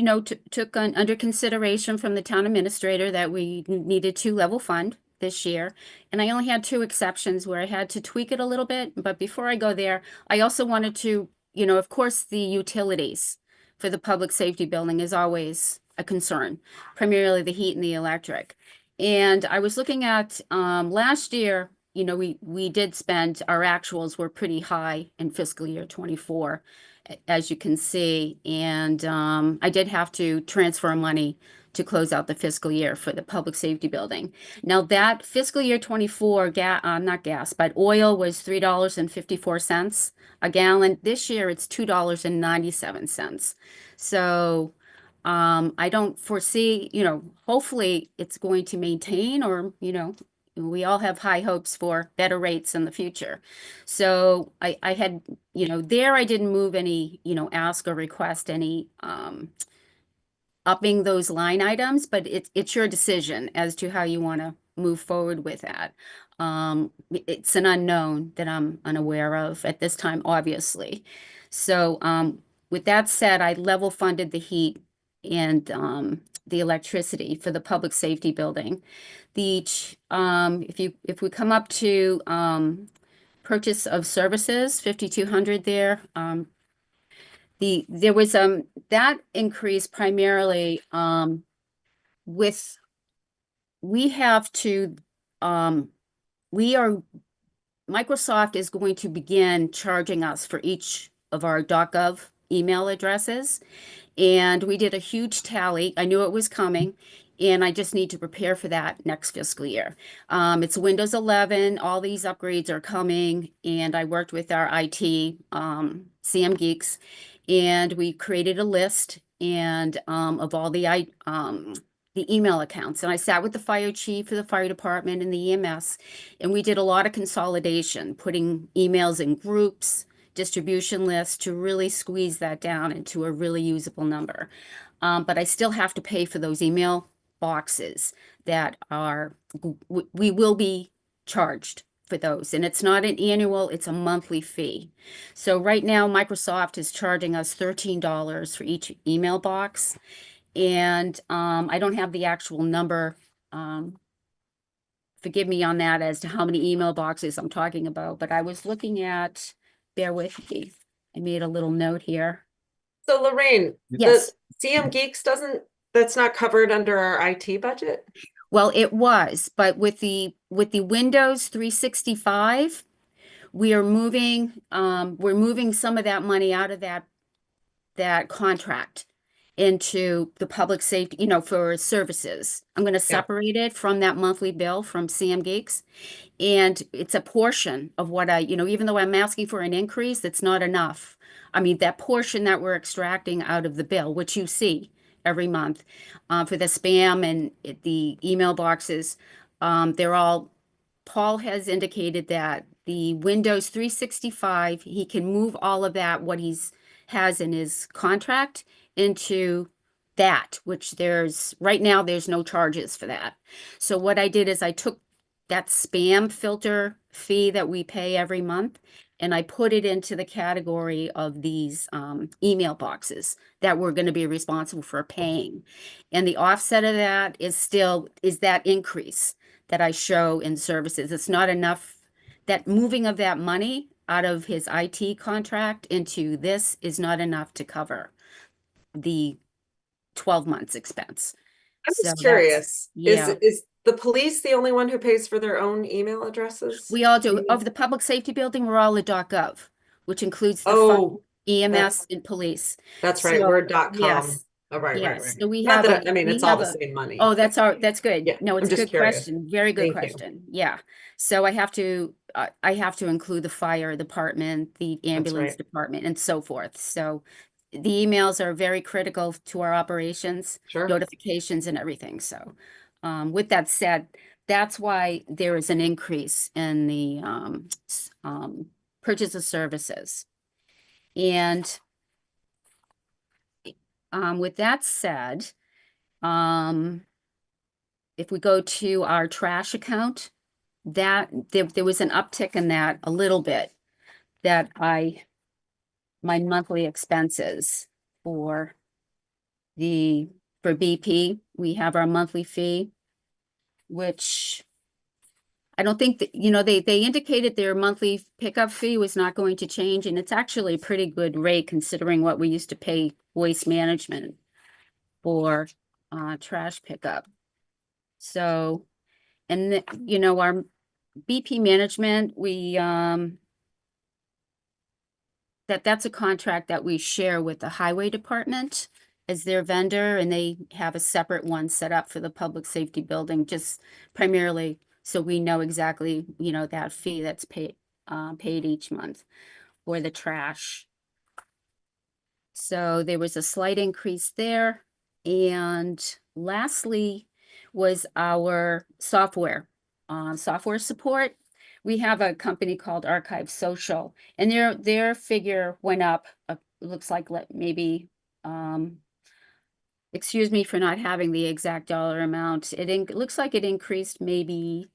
took under consideration from the town administrator that we needed to level fund this year. And I only had two exceptions where I had to tweak it a little bit. But before I go there, I also wanted to, of course, the utilities for the public safety building is always a concern, primarily the heat and the electric. And I was looking at last year, we did spend, our actuals were pretty high in fiscal year 24, as you can see. And I did have to transfer money to close out the fiscal year for the public safety building. Now that fiscal year 24, not gas, but oil was $3.54 a gallon. This year it's $2.97. So I don't foresee, hopefully it's going to maintain, or, we all have high hopes for better rates in the future. So I had, there I didn't move any, ask or request any upping those line items, but it's your decision as to how you want to move forward with that. It's an unknown that I'm unaware of at this time, obviously. So with that said, I level funded the heat and the electricity for the public safety building. If we come up to purchase of services, 5,200 there. There was that increase primarily with we have to Microsoft is going to begin charging us for each of our .gov email addresses. And we did a huge tally. I knew it was coming, and I just need to prepare for that next fiscal year. It's Windows 11. All these upgrades are coming, and I worked with our IT, CM Geeks, and we created a list and of all the email accounts. And I sat with the fire chief for the fire department and the EMS, and we did a lot of consolidation, putting emails in groups, distribution lists to really squeeze that down into a really usable number. But I still have to pay for those email boxes that we will be charged for those. And it's not an annual, it's a monthly fee. So right now, Microsoft is charging us $13 for each email box. And I don't have the actual number. Forgive me on that as to how many email boxes I'm talking about, but I was looking at, bear with me. I made a little note here. So Lorraine, Yes. the CM Geeks that's not covered under our IT budget? Well, it was, but with the Windows 365, we're moving some of that money out of that contract into the public safety, for services. I'm going to separate it from that monthly bill from CM Geeks. And it's a portion of what even though I'm asking for an increase, that's not enough. I mean, that portion that we're extracting out of the bill, which you see every month for the spam and the email boxes, Paul has indicated that the Windows 365, he can move all of that, what has in his contract, into that, which right now there's no charges for that. So what I did is I took that spam filter fee that we pay every month, and I put it into the category of these email boxes that we're going to be responsible for paying. And the offset of that is that increase that I show in services. It's not enough. That moving of that money out of his IT contract into this is not enough to cover the 12 months expense. I'm So just curious. yeah. Is the police the only one who pays for their own email addresses? We all do. Of the public safety building, we're all a .gov, which includes the Oh, EMS and police. That's right. So, We're .com. yes. Oh, right. Yes. So we Not have that, I mean, it's all the same money. Oh, that's good. Yeah, No, it's I'm a just good curious. question. Very good Thank you. question. Yeah. So I have to include the fire department, the ambulance right. department, and so forth. So the emails are very critical to our operations, Sure. notifications and everything. So with that said, that's why there is an increase in the purchase of services. And with that said, if we go to our trash account, that there was an uptick in that a little bit, that my monthly expenses for BP, we have our monthly fee, which I don't think that, they indicated their monthly pickup fee was not going to change, and it's actually a pretty good rate considering what we used to pay Waste Management for trash pickup. So, and our BP management, we that's a contract that we share with the highway department as their vendor, and they have a separate one set up for the public safety building, just primarily so we know exactly, that fee that's paid each month for the trash. So there was a slight increase there. And lastly was our software support. We have a company called Archive Social, and their figure went up. Looks like maybe, excuse me for not having the exact dollar amount. It looks like it increased maybe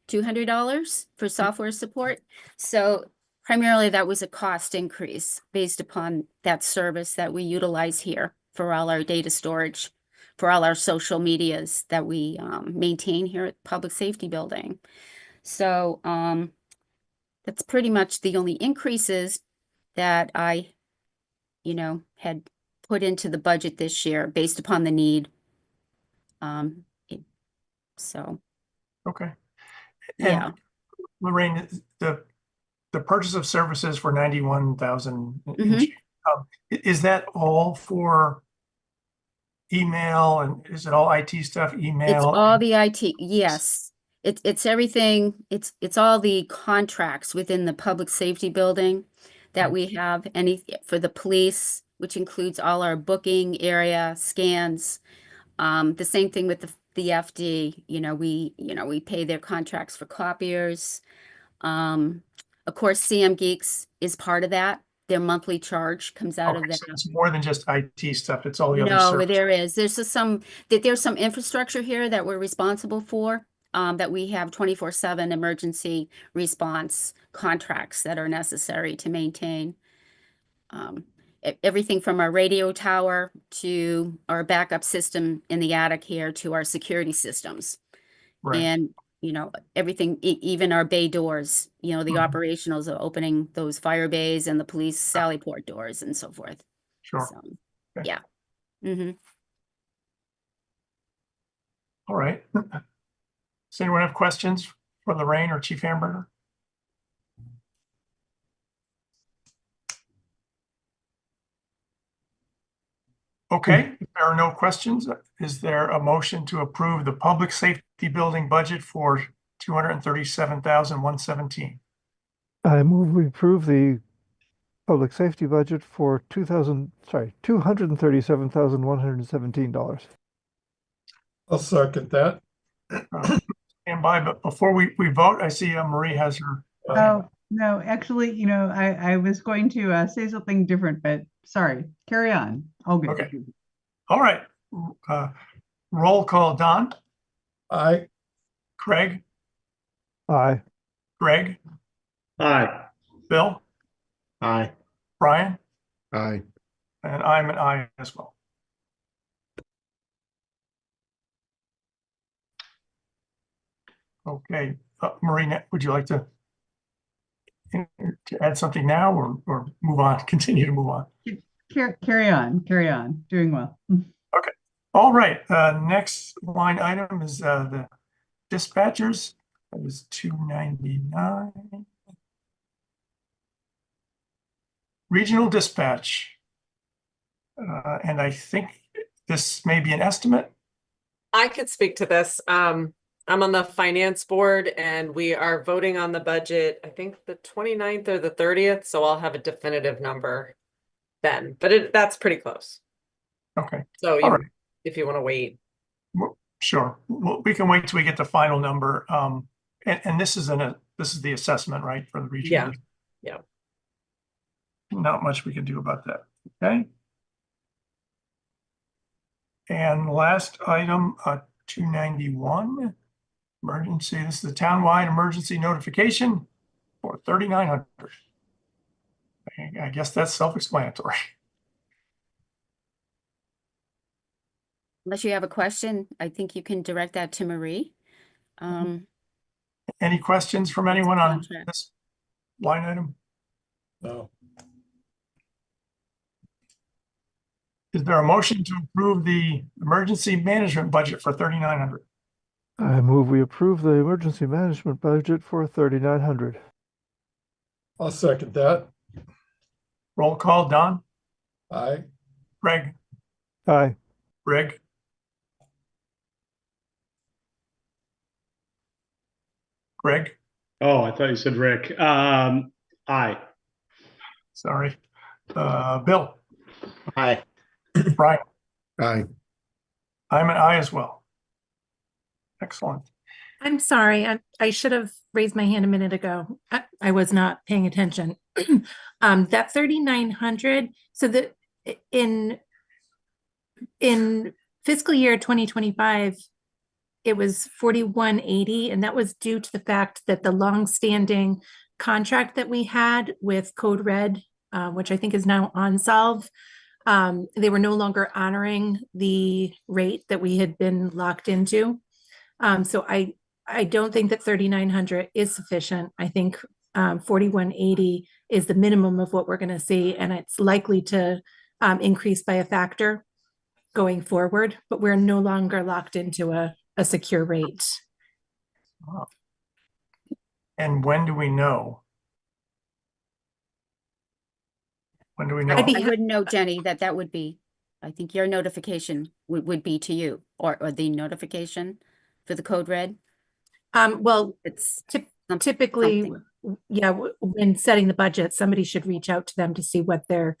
$200 for software support. So primarily that was a cost increase based upon that service that we utilize here for all our data storage, for all our social medias that we maintain here at Public Safety Building. So that's pretty much the only increases that I, had put into the budget this year based upon the need. So, Okay. yeah. And Lorraine, the purchase of services for 91,000. Is that all for email, and is it all IT stuff, email? It's all the IT, yes. It's everything, it's all the contracts within the Public Safety Building that we have, for the police, which includes all our booking area, scans. The same thing with the FD, we pay their contracts for copiers. Of course, CM Geeks is part of that. Their monthly charge comes out of Okay, that. so it's more than just IT stuff, it's all the other services. There is. There's some infrastructure here that we're responsible for, that we have 24/7 emergency response contracts that are necessary to maintain. Everything from our radio tower to our backup system in the attic here to our security systems. Right. And, everything, even our bay doors, the operationals of opening those fire bays and the police sally port doors and so forth. Sure. So, Okay. yeah. Mm-hmm. All right. Does anyone have questions for Lorraine or Chief Hamburger? Okay, if there are no questions, is there a motion to approve the Public Safety Building budget for 237,117? I move we approve the public safety budget for $237,117. I'll second that. Stand by, but before we vote, I see Marie has her. Oh, no, actually, I was going to say something different, but sorry, carry on. All good. Okay. All right. Roll call, Don, Aye. Craig, Aye. Greg, Aye. Bill, Aye. Brian, Aye. and I'm an aye as well. Okay, Marie, would you like to add something now or move on, continue to move on? Carry on, doing well. Okay, all right, next line item is the dispatchers. That was 299. Regional dispatch. And I think this may be an estimate. I could speak to this. I'm on the finance board and we are voting on the budget, I think the 29th or the 30th, so I'll have a definitive number then, but that's pretty close. Okay. So All right. if you want to wait. Sure. Well, we can wait till we get the final number. And this is the assessment, right, for the region. Yeah. Yeah. Not much we can do about that. Okay. And last item, 291, emergency. This is the townwide emergency notification for 3,900. I guess that's self-explanatory. Unless you have a question, I think you can direct that to Marie. Any questions from anyone on Contract. this line item? No. Is there a motion to approve the emergency management budget for 3,900? I move we approve the emergency management budget for 3,900. I'll second that. Roll call, Don, Aye. Greg, Aye. Greg, Greg, Oh, I thought you said Rick. Aye. sorry. Bill, Aye. Brian, Aye. I'm an aye as well. Excellent. I'm sorry, I should have raised my hand a minute ago. I was not paying attention. That 3,900, so that in fiscal year 2025, it was 4,180, and that was due to the fact that the longstanding contract that we had with Code Red, which I think is now OnSolve, They were no longer honoring the rate that we had been locked into. So I don't think that 3,900 is sufficient. I think 4,180 is the minimum of what we're going to see, and it's likely to increase by a factor going forward, but we're no longer locked into a secure rate. And when do we know? When do we know? I'd be I wouldn't know, Jenny, that would be, I think your notification would be to you, or the notification for the code red. Well, It's typically, something. yeah, when setting the budget, somebody should reach out to them to see what their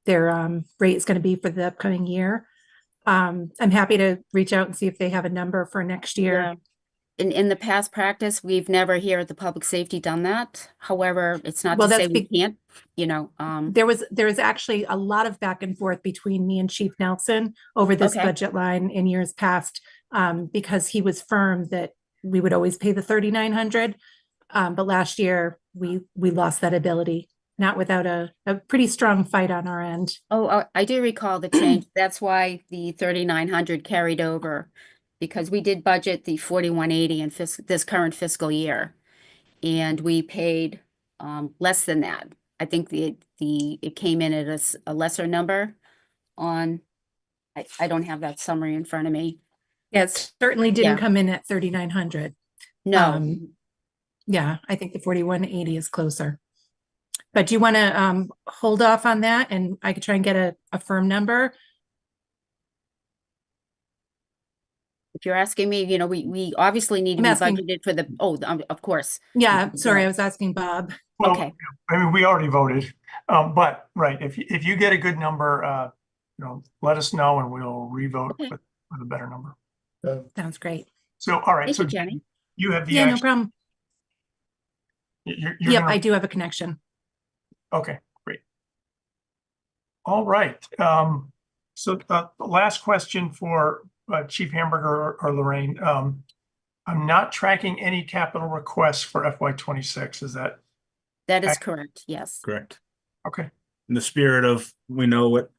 rate is going to be for the upcoming year. I'm happy to reach out and see if they have a number for next year. Yeah. In the past practice, we've never here at the public safety done that. However, it's not Well, to say that's we can't, there was actually a lot of back and forth between me and Chief Nelson over this Okay. budget line in years past, because he was firm that we would always pay the 3,900. But last year we lost that ability, not without a pretty strong fight on our end. Oh, I do recall the change. That's why the 3,900 carried over, because we did budget the 4,180 in this current fiscal year, and we paid less than that. I think it came in at a lesser number on. I don't have that summary in front of me. Yeah, it certainly didn't Yeah. come in at 3,900. No, Yeah, I think the 4,180 is closer. But do you want to hold off on that, and I could try and get a firm number? if you're asking me, we obviously need to I'm be asking- budgeted for the. of course. Yeah, sorry, I was asking Bob. Well, Okay. I mean, we already voted, but right, if you get a good number, let us know and we'll revote Okay. with a better number. Sounds great. So, all right, Thank so you, Jenny. you have the Yeah, no action. problem. You're Yep, gonna- I do have a connection. Okay, great. All right. So the last question for Chief Hamburger or Lorraine. I'm not tracking any capital requests for FY26. Is that That is correct. Yes. Correct. okay? In the spirit of, we know what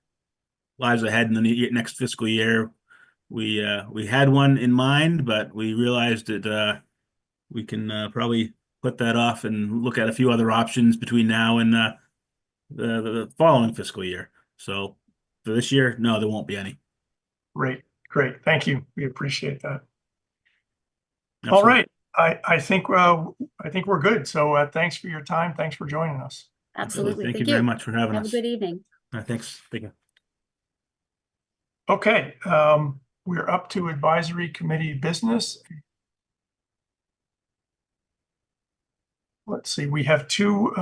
lies ahead in the next fiscal year, we had one in mind, but we realized that we can probably put that off and look at a few other options between now and the following fiscal year. So for this year, no, there won't be any. Great. Thank you. We appreciate that. Absolutely. All right. I think we're good. So thanks for your time. Thanks for joining us. Absolutely. Thank you very much for having Have a us. good evening. Thanks. Thank you. Okay. We're up to advisory committee business. Let's see. We have two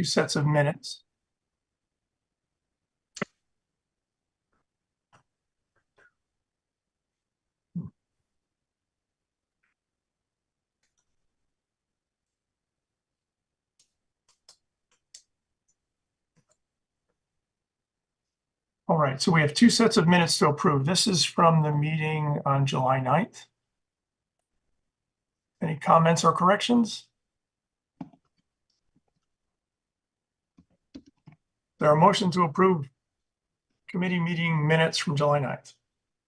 sets of minutes. All right, so we have two sets of minutes to approve. This is from the meeting on July 9th. Any comments or corrections? There are motion to approve committee meeting minutes from July 9th.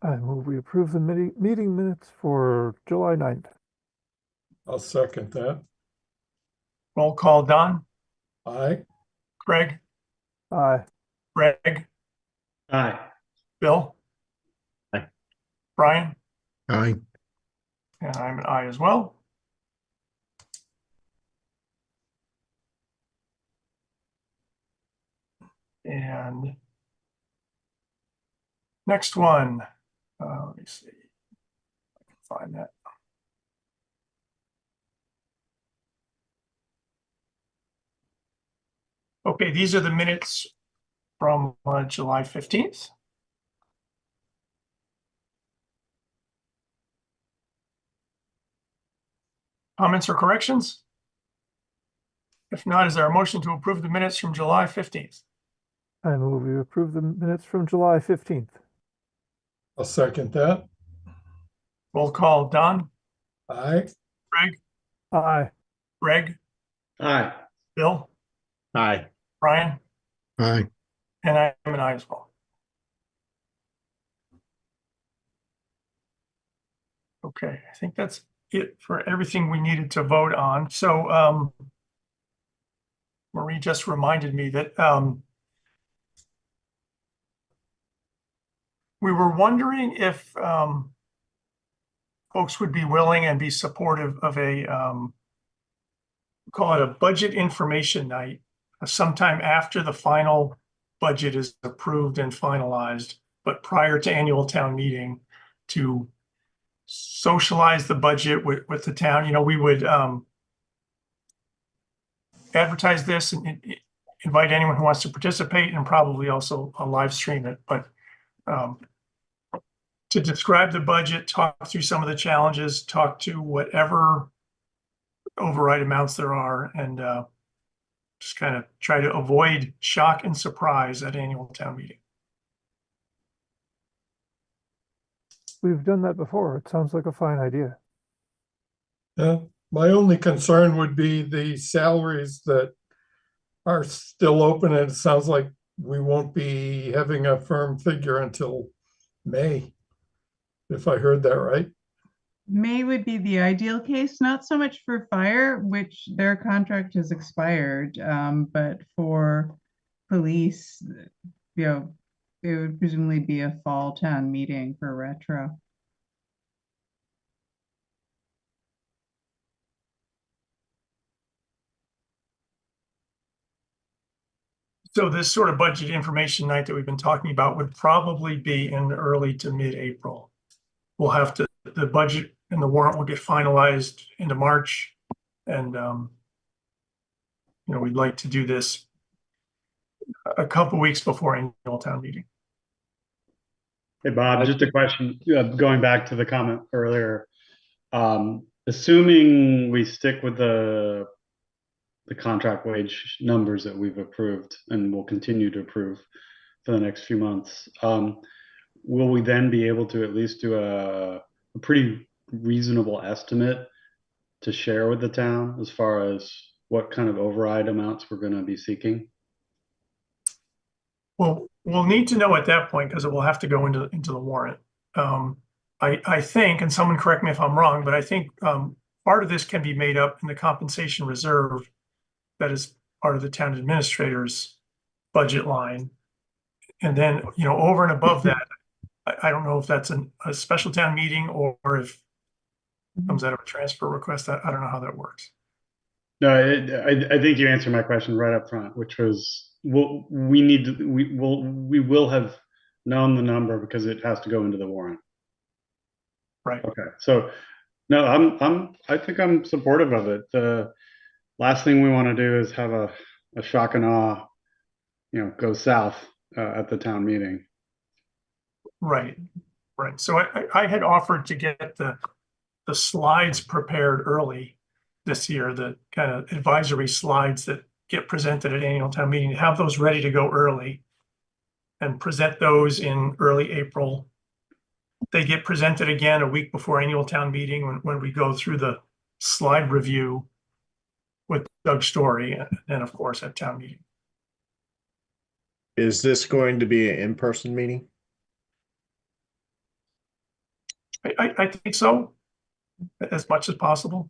I move we approve the meeting minutes for July 9th. I'll second that. Roll call, Don, Aye. Craig, Aye. Greg, Aye. Bill. Aye. Brian, Aye. and I'm an aye as well. And next one, let me see. I can find that. Okay, these are the minutes from July 15th. Comments or corrections? If not, is there a motion to approve the minutes from July 15th? I move we approve the minutes from July 15th. I'll second that. Roll call, Don, Aye. Craig, Aye. Greg, Aye. Bill, Aye. Brian, Aye. And I am an aye as well. Okay, I think that's it for everything we needed to vote on. So, Marie just reminded me that, we were wondering if, folks would be willing and be supportive of a, call it a budget information night, sometime after the final budget is approved and finalized, but prior to annual town meeting, to socialize the budget with the town. You know, we would advertise this and invite anyone who wants to participate, and probably also live stream it. But to describe the budget, talk through some of the challenges, talk to whatever override amounts there are, and just kind of try to avoid shock and surprise at annual town meeting. We've done that before. It sounds like a fine idea. Yeah, my only concern would be the salaries that are still open, and it sounds like we won't be having a firm figure until May, if I heard that right. May would be the ideal case, not so much for fire, which their contract has expired, but for police, you know, it would presumably be a fall town meeting for retro. So this sort of budget information night that we've been talking about would probably be in early to mid-April. We'll have to, the budget and the warrant will get finalized into March. And, you know, we'd like to do this a couple weeks before annual town meeting. Hey, Bob, just a question, going back to the comment earlier. Assuming we stick with the contract wage numbers that we've approved and will continue to approve for the next few months, will we then be able to at least do a pretty reasonable estimate to share with the town as far as what kind of override amounts we're going to be seeking? Well, we'll need to know at that point because it will have to go into the warrant. I think, and someone correct me if I'm wrong, but I think part of this can be made up in the compensation reserve that is part of the town administrator's budget line. And then, you know, over and above that, I don't know if that's a special town meeting or if it comes out of a transfer request. I don't know how that works. No, I think you answered my question right up front, which was, we will have known the number because it has to go into the warrant. Right. Okay. So no, I think I'm supportive of it. The last thing we want to do is have a shock and awe, you know, go south at the town meeting. Right. Right. So I had offered to get the slides prepared early this year, the kind of advisory slides that get presented at annual town meeting, have those ready to go early and present those in early April. They get presented again a week before annual town meeting when we go through the slide review with Doug Story and of course at town meeting. Is this going to be an in-person meeting? I think so, as much as possible.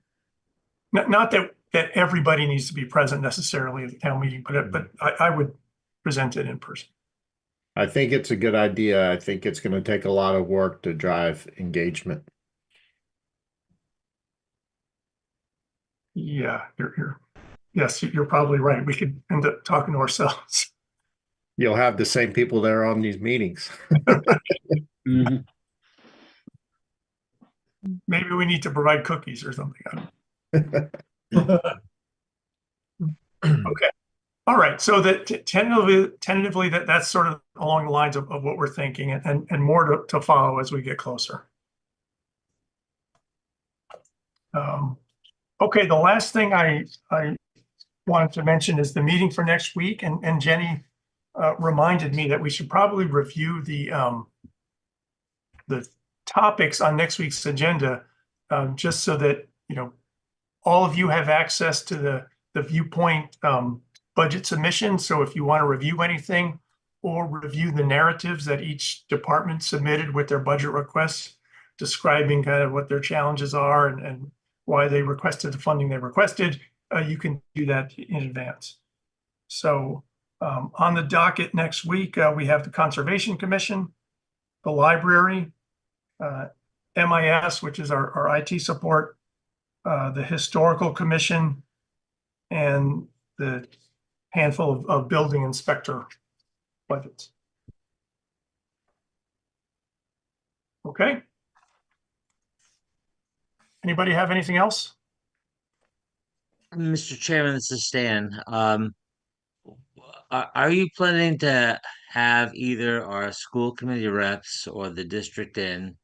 Not that everybody needs to be present necessarily at the town meeting, but I would present it in person. I think it's a good idea. I think it's going to take a lot of work to drive engagement. Yeah, yes, you're probably right. We could end up talking to ourselves. You'll have the same people that are on these meetings. Mm-hmm. Maybe we need to provide cookies or something. Okay. All right. So that tentatively that's sort of along the lines of what we're thinking, and more to follow as we get closer. Okay. The last thing I wanted to mention is the meeting for next week, and Jenny reminded me that we should probably review the topics on next week's agenda, just so that, you know, all of you have access to the viewpoint budget submission. So if you want to review anything or review the narratives that each department submitted with their budget requests, describing kind of what their challenges are and why they requested the funding they requested, you can do that in advance. So on the docket next week, we have the Conservation Commission, the library, MIS, which is our IT support, the Historical Commission, and the handful of building inspector budgets. Okay. Anybody have anything else? Mr. Chairman, this is Stan. Are you planning to have either our school committee reps or the district in,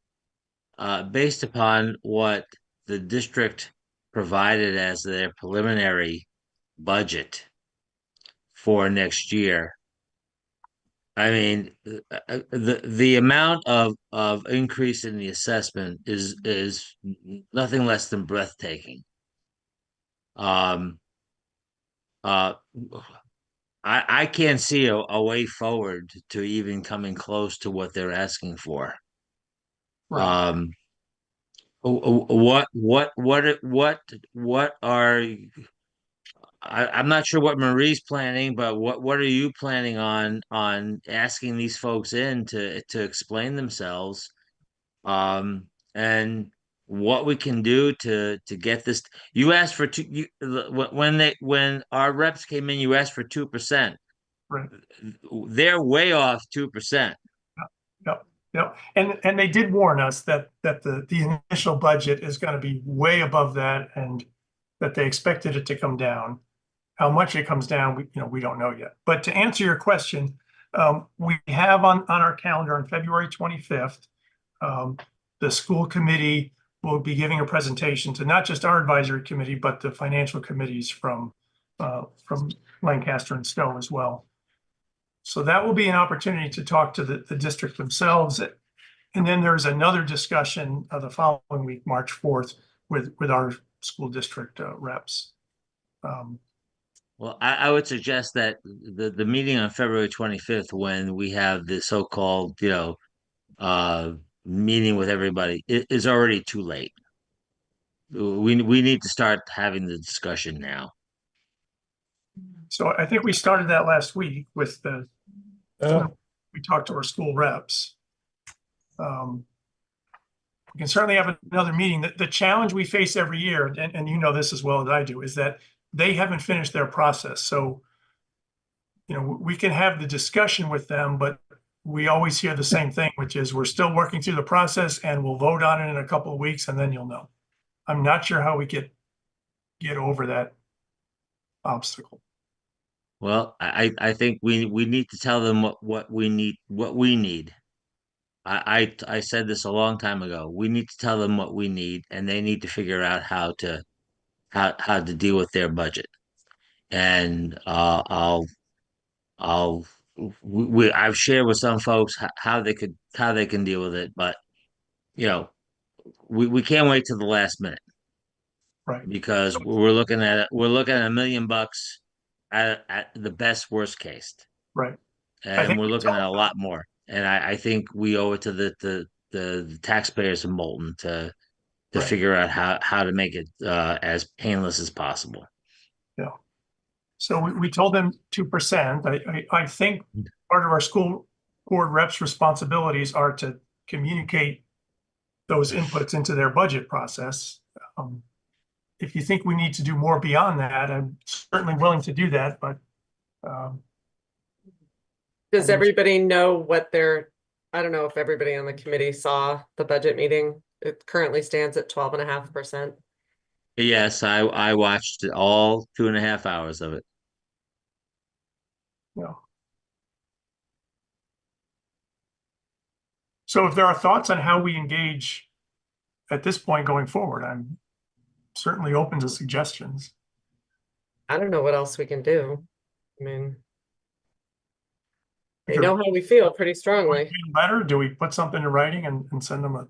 based upon what the district provided as their preliminary budget for next year? I mean, the amount of increase in the assessment is nothing less than breathtaking. I can't see a way forward to even coming close to what they're asking for. Right. What are I'm not sure what Marie's planning, but what are you planning on asking these folks in to explain themselves, and what we can do to get this. You asked for when our reps came in, you asked for 2%. Right. They're way off 2%. Yep. And they did warn us that the initial budget is going to be way above that, and that they expected it to come down. How much it comes down, we don't know yet. But to answer your question, we have on our calendar on February 25th, the school committee will be giving a presentation to not just our advisory committee, but the financial committees from Lancaster and Stowe as well. So that will be an opportunity to talk to the district themselves. And then there's another discussion the following week, March 4th, with our school district reps. Well, I would suggest that the meeting on February 25th, when we have the so-called, meeting with everybody, it is already too late. We need to start having the discussion now. So I think we started that last week with we talked to our school reps. We can certainly have another meeting. The challenge we face every year, and you know this as well as I do, is that they haven't finished their process. So, we can have the discussion with them, but we always hear the same thing, which is we're still working through the process and we'll vote on it in a couple of weeks and then you'll know. I'm not sure how we get over that obstacle. Well, I think we need to tell them what we need. I said this a long time ago. We need to tell them what we need, and they need to figure out how to deal with their budget. And I've shared with some folks how they can deal with it, but we can't wait till the last minute, right? Because we're looking at $1 million at the best worst case, right? And we're looking at a lot more. And I think we owe it to the taxpayers of Moulton to figure out how to make it as painless as possible. Yeah. So we told them 2%. I think part of our school board reps' responsibilities are to communicate those inputs into their budget process. If you think we need to do more beyond that, I'm certainly willing to do that, but does everybody know I don't know if everybody on the committee saw the budget meeting. It currently stands at 12.5%. Yes, I watched all 2.5 hours of it. Yeah. So if there are thoughts on how we engage at this point going forward, I'm certainly open to suggestions. I don't know what else we can do. I mean, they know how we feel pretty strongly. Letter? Do we put something in writing and send them a?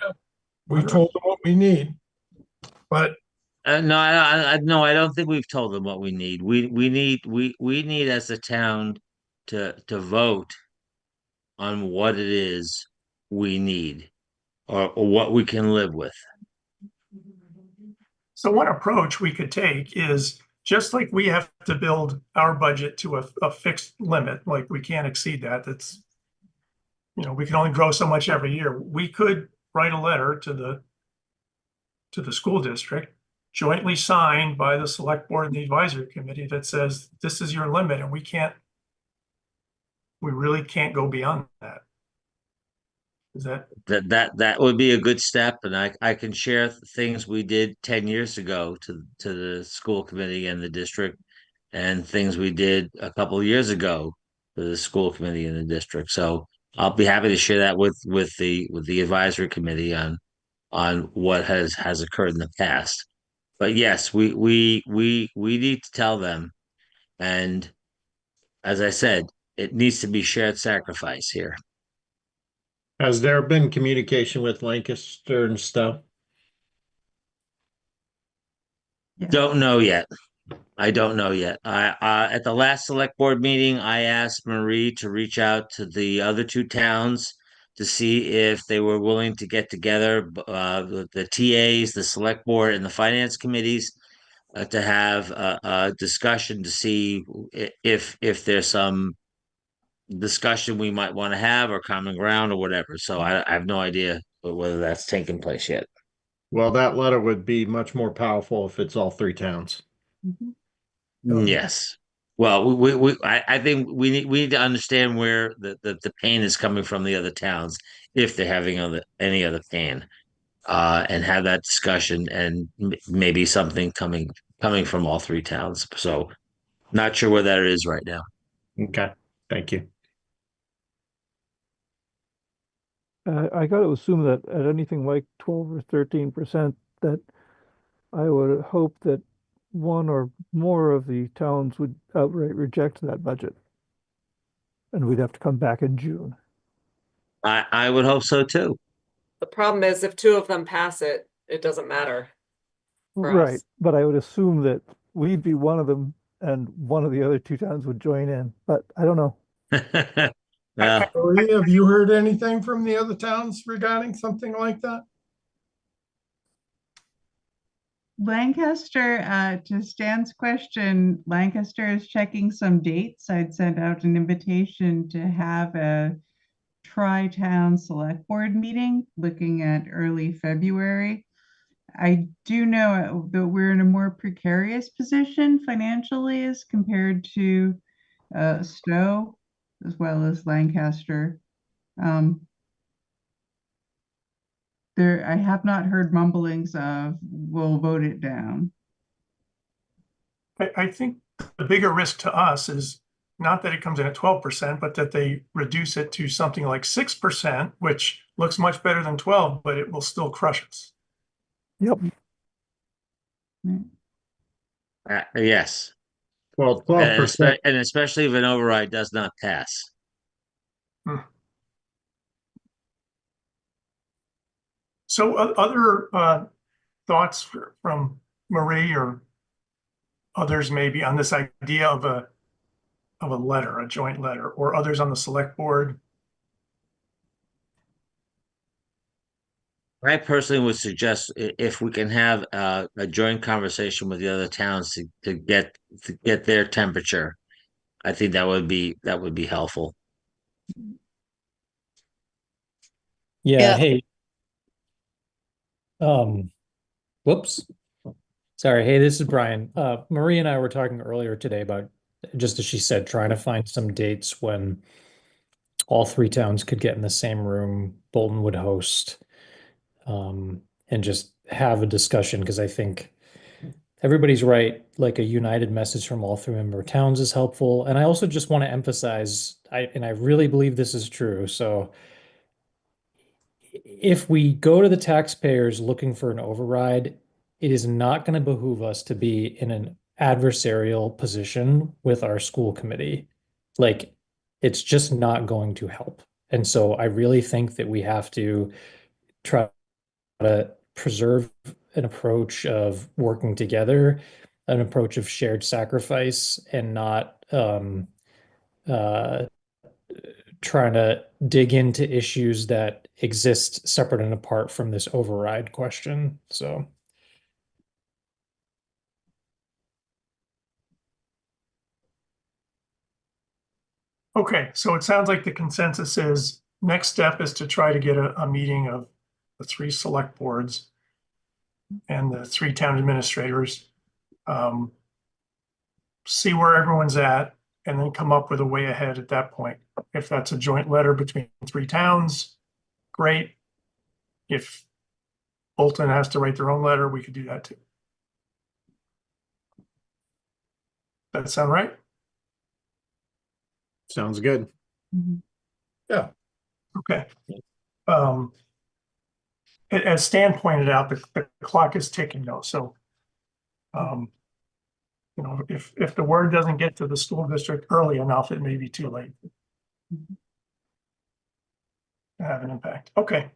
We told them what we need, but No, no, I don't think we've told them what we need. We need as a town to vote on what it is we need or what we can live with. So one approach we could take is just like we have to build our budget to a fixed limit, like we can't exceed that. That's, we can only grow so much every year. We could write a letter to the school district, jointly signed by the select board and the advisory committee, that says this is your limit and we really can't go beyond that. Is that? That would be a good step, and I can share things we did 10 years ago to the school committee and the district, and things we did a couple of years ago to the school committee and the district. So I'll be happy to share that with the advisory committee on what has occurred in the past. But yes, we need to tell them, and as I said, it needs to be shared sacrifice here. Has there been communication with Lancaster and stuff? Don't know yet. I don't know yet. At the last select board meeting, I asked Marie to reach out to the other two towns to see if they were willing to get together, the TAs, the select board, and the finance committees, to have a discussion to see if there's some discussion we might want to have or common ground or whatever. So I have no idea whether that's taken place yet. Well, that letter would be much more powerful if it's all three towns. Yes. Well, I think we need to understand where the pain is coming from the other towns, if they're having any other pain, and have that discussion, and maybe something coming from all three towns. So not sure where that is right now. Okay, thank you. I got to assume that at anything like 12 or 13%, that I would hope that one or more of the towns would outright reject that budget. And we'd have to come back in June. I would hope so too. The problem is if two of them pass it, it doesn't matter. for Right, us. but I would assume that we'd be one of them and one of the other two towns would join in, but I don't know. Marie, have you heard anything from the other towns regarding something like that? Lancaster, to Stan's question, Lancaster is checking some dates. I'd sent out an invitation to have a tri-town select board meeting looking at early February. I do know that we're in a more precarious position financially as compared to Stowe as well as Lancaster. I have not heard mumblings of we'll vote it down. I think the bigger risk to us is not that it comes in at 12%, but that they reduce it to something like 6%, which looks much better than 12, but it will still crush us. Yep. Yes. Well, 12%. And especially if an override does not pass. So other thoughts from Marie or others maybe on this idea of a letter, a joint letter, or others on the select board? I personally would suggest if we can have a joint conversation with the other towns to get their temperature, I think that would be helpful. Yeah, hey. Whoops. Sorry. Hey, this is Brian. Marie and I were talking earlier today about, just as she said, trying to find some dates when all three towns could get in the same room, Bolton would host, and just have a discussion, because I think everybody's right. Like a united message from all three member towns is helpful. And I also just want to emphasize, and I really believe this is true. So if we go to the taxpayers looking for an override, it is not going to behoove us to be in an adversarial position with our school committee. Like, it's just not going to help. And so I really think that we have to try to preserve an approach of working together, an approach of shared sacrifice, and not trying to dig into issues that exist separate and apart from this override question. So. Okay, so it sounds like the consensus is next step is to try to get a meeting of the 3 select boards and the 3 town administrators. See where everyone's at and then come up with a way ahead at that point. If that's a joint letter between 3 towns, great. If Bolton has to write their own letter, we could do that too. That sound right? Sounds good. Yeah. Okay. As Stan pointed out, the clock is ticking though, so you know, if the word doesn't get to the school district early enough, it may be too late to have an impact. Okay.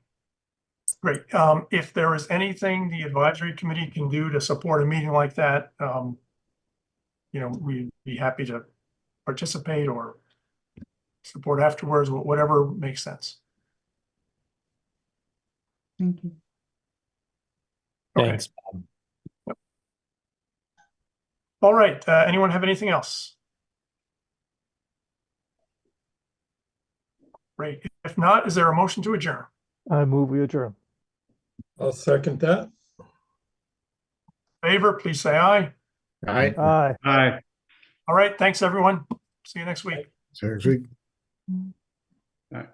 Great. If there is anything the advisory committee can do to support a meeting like that, you know, we'd be happy to participate or support afterwards, whatever makes sense. Thank you. Okay. Thanks, Bob. All right. Anyone have anything else? Great. If not, is there a motion to adjourn? I move we adjourn. I'll second that. Favor, please say aye. All right. Aye. Aye. All right. Thanks, everyone. See you next week. Next week. Aye.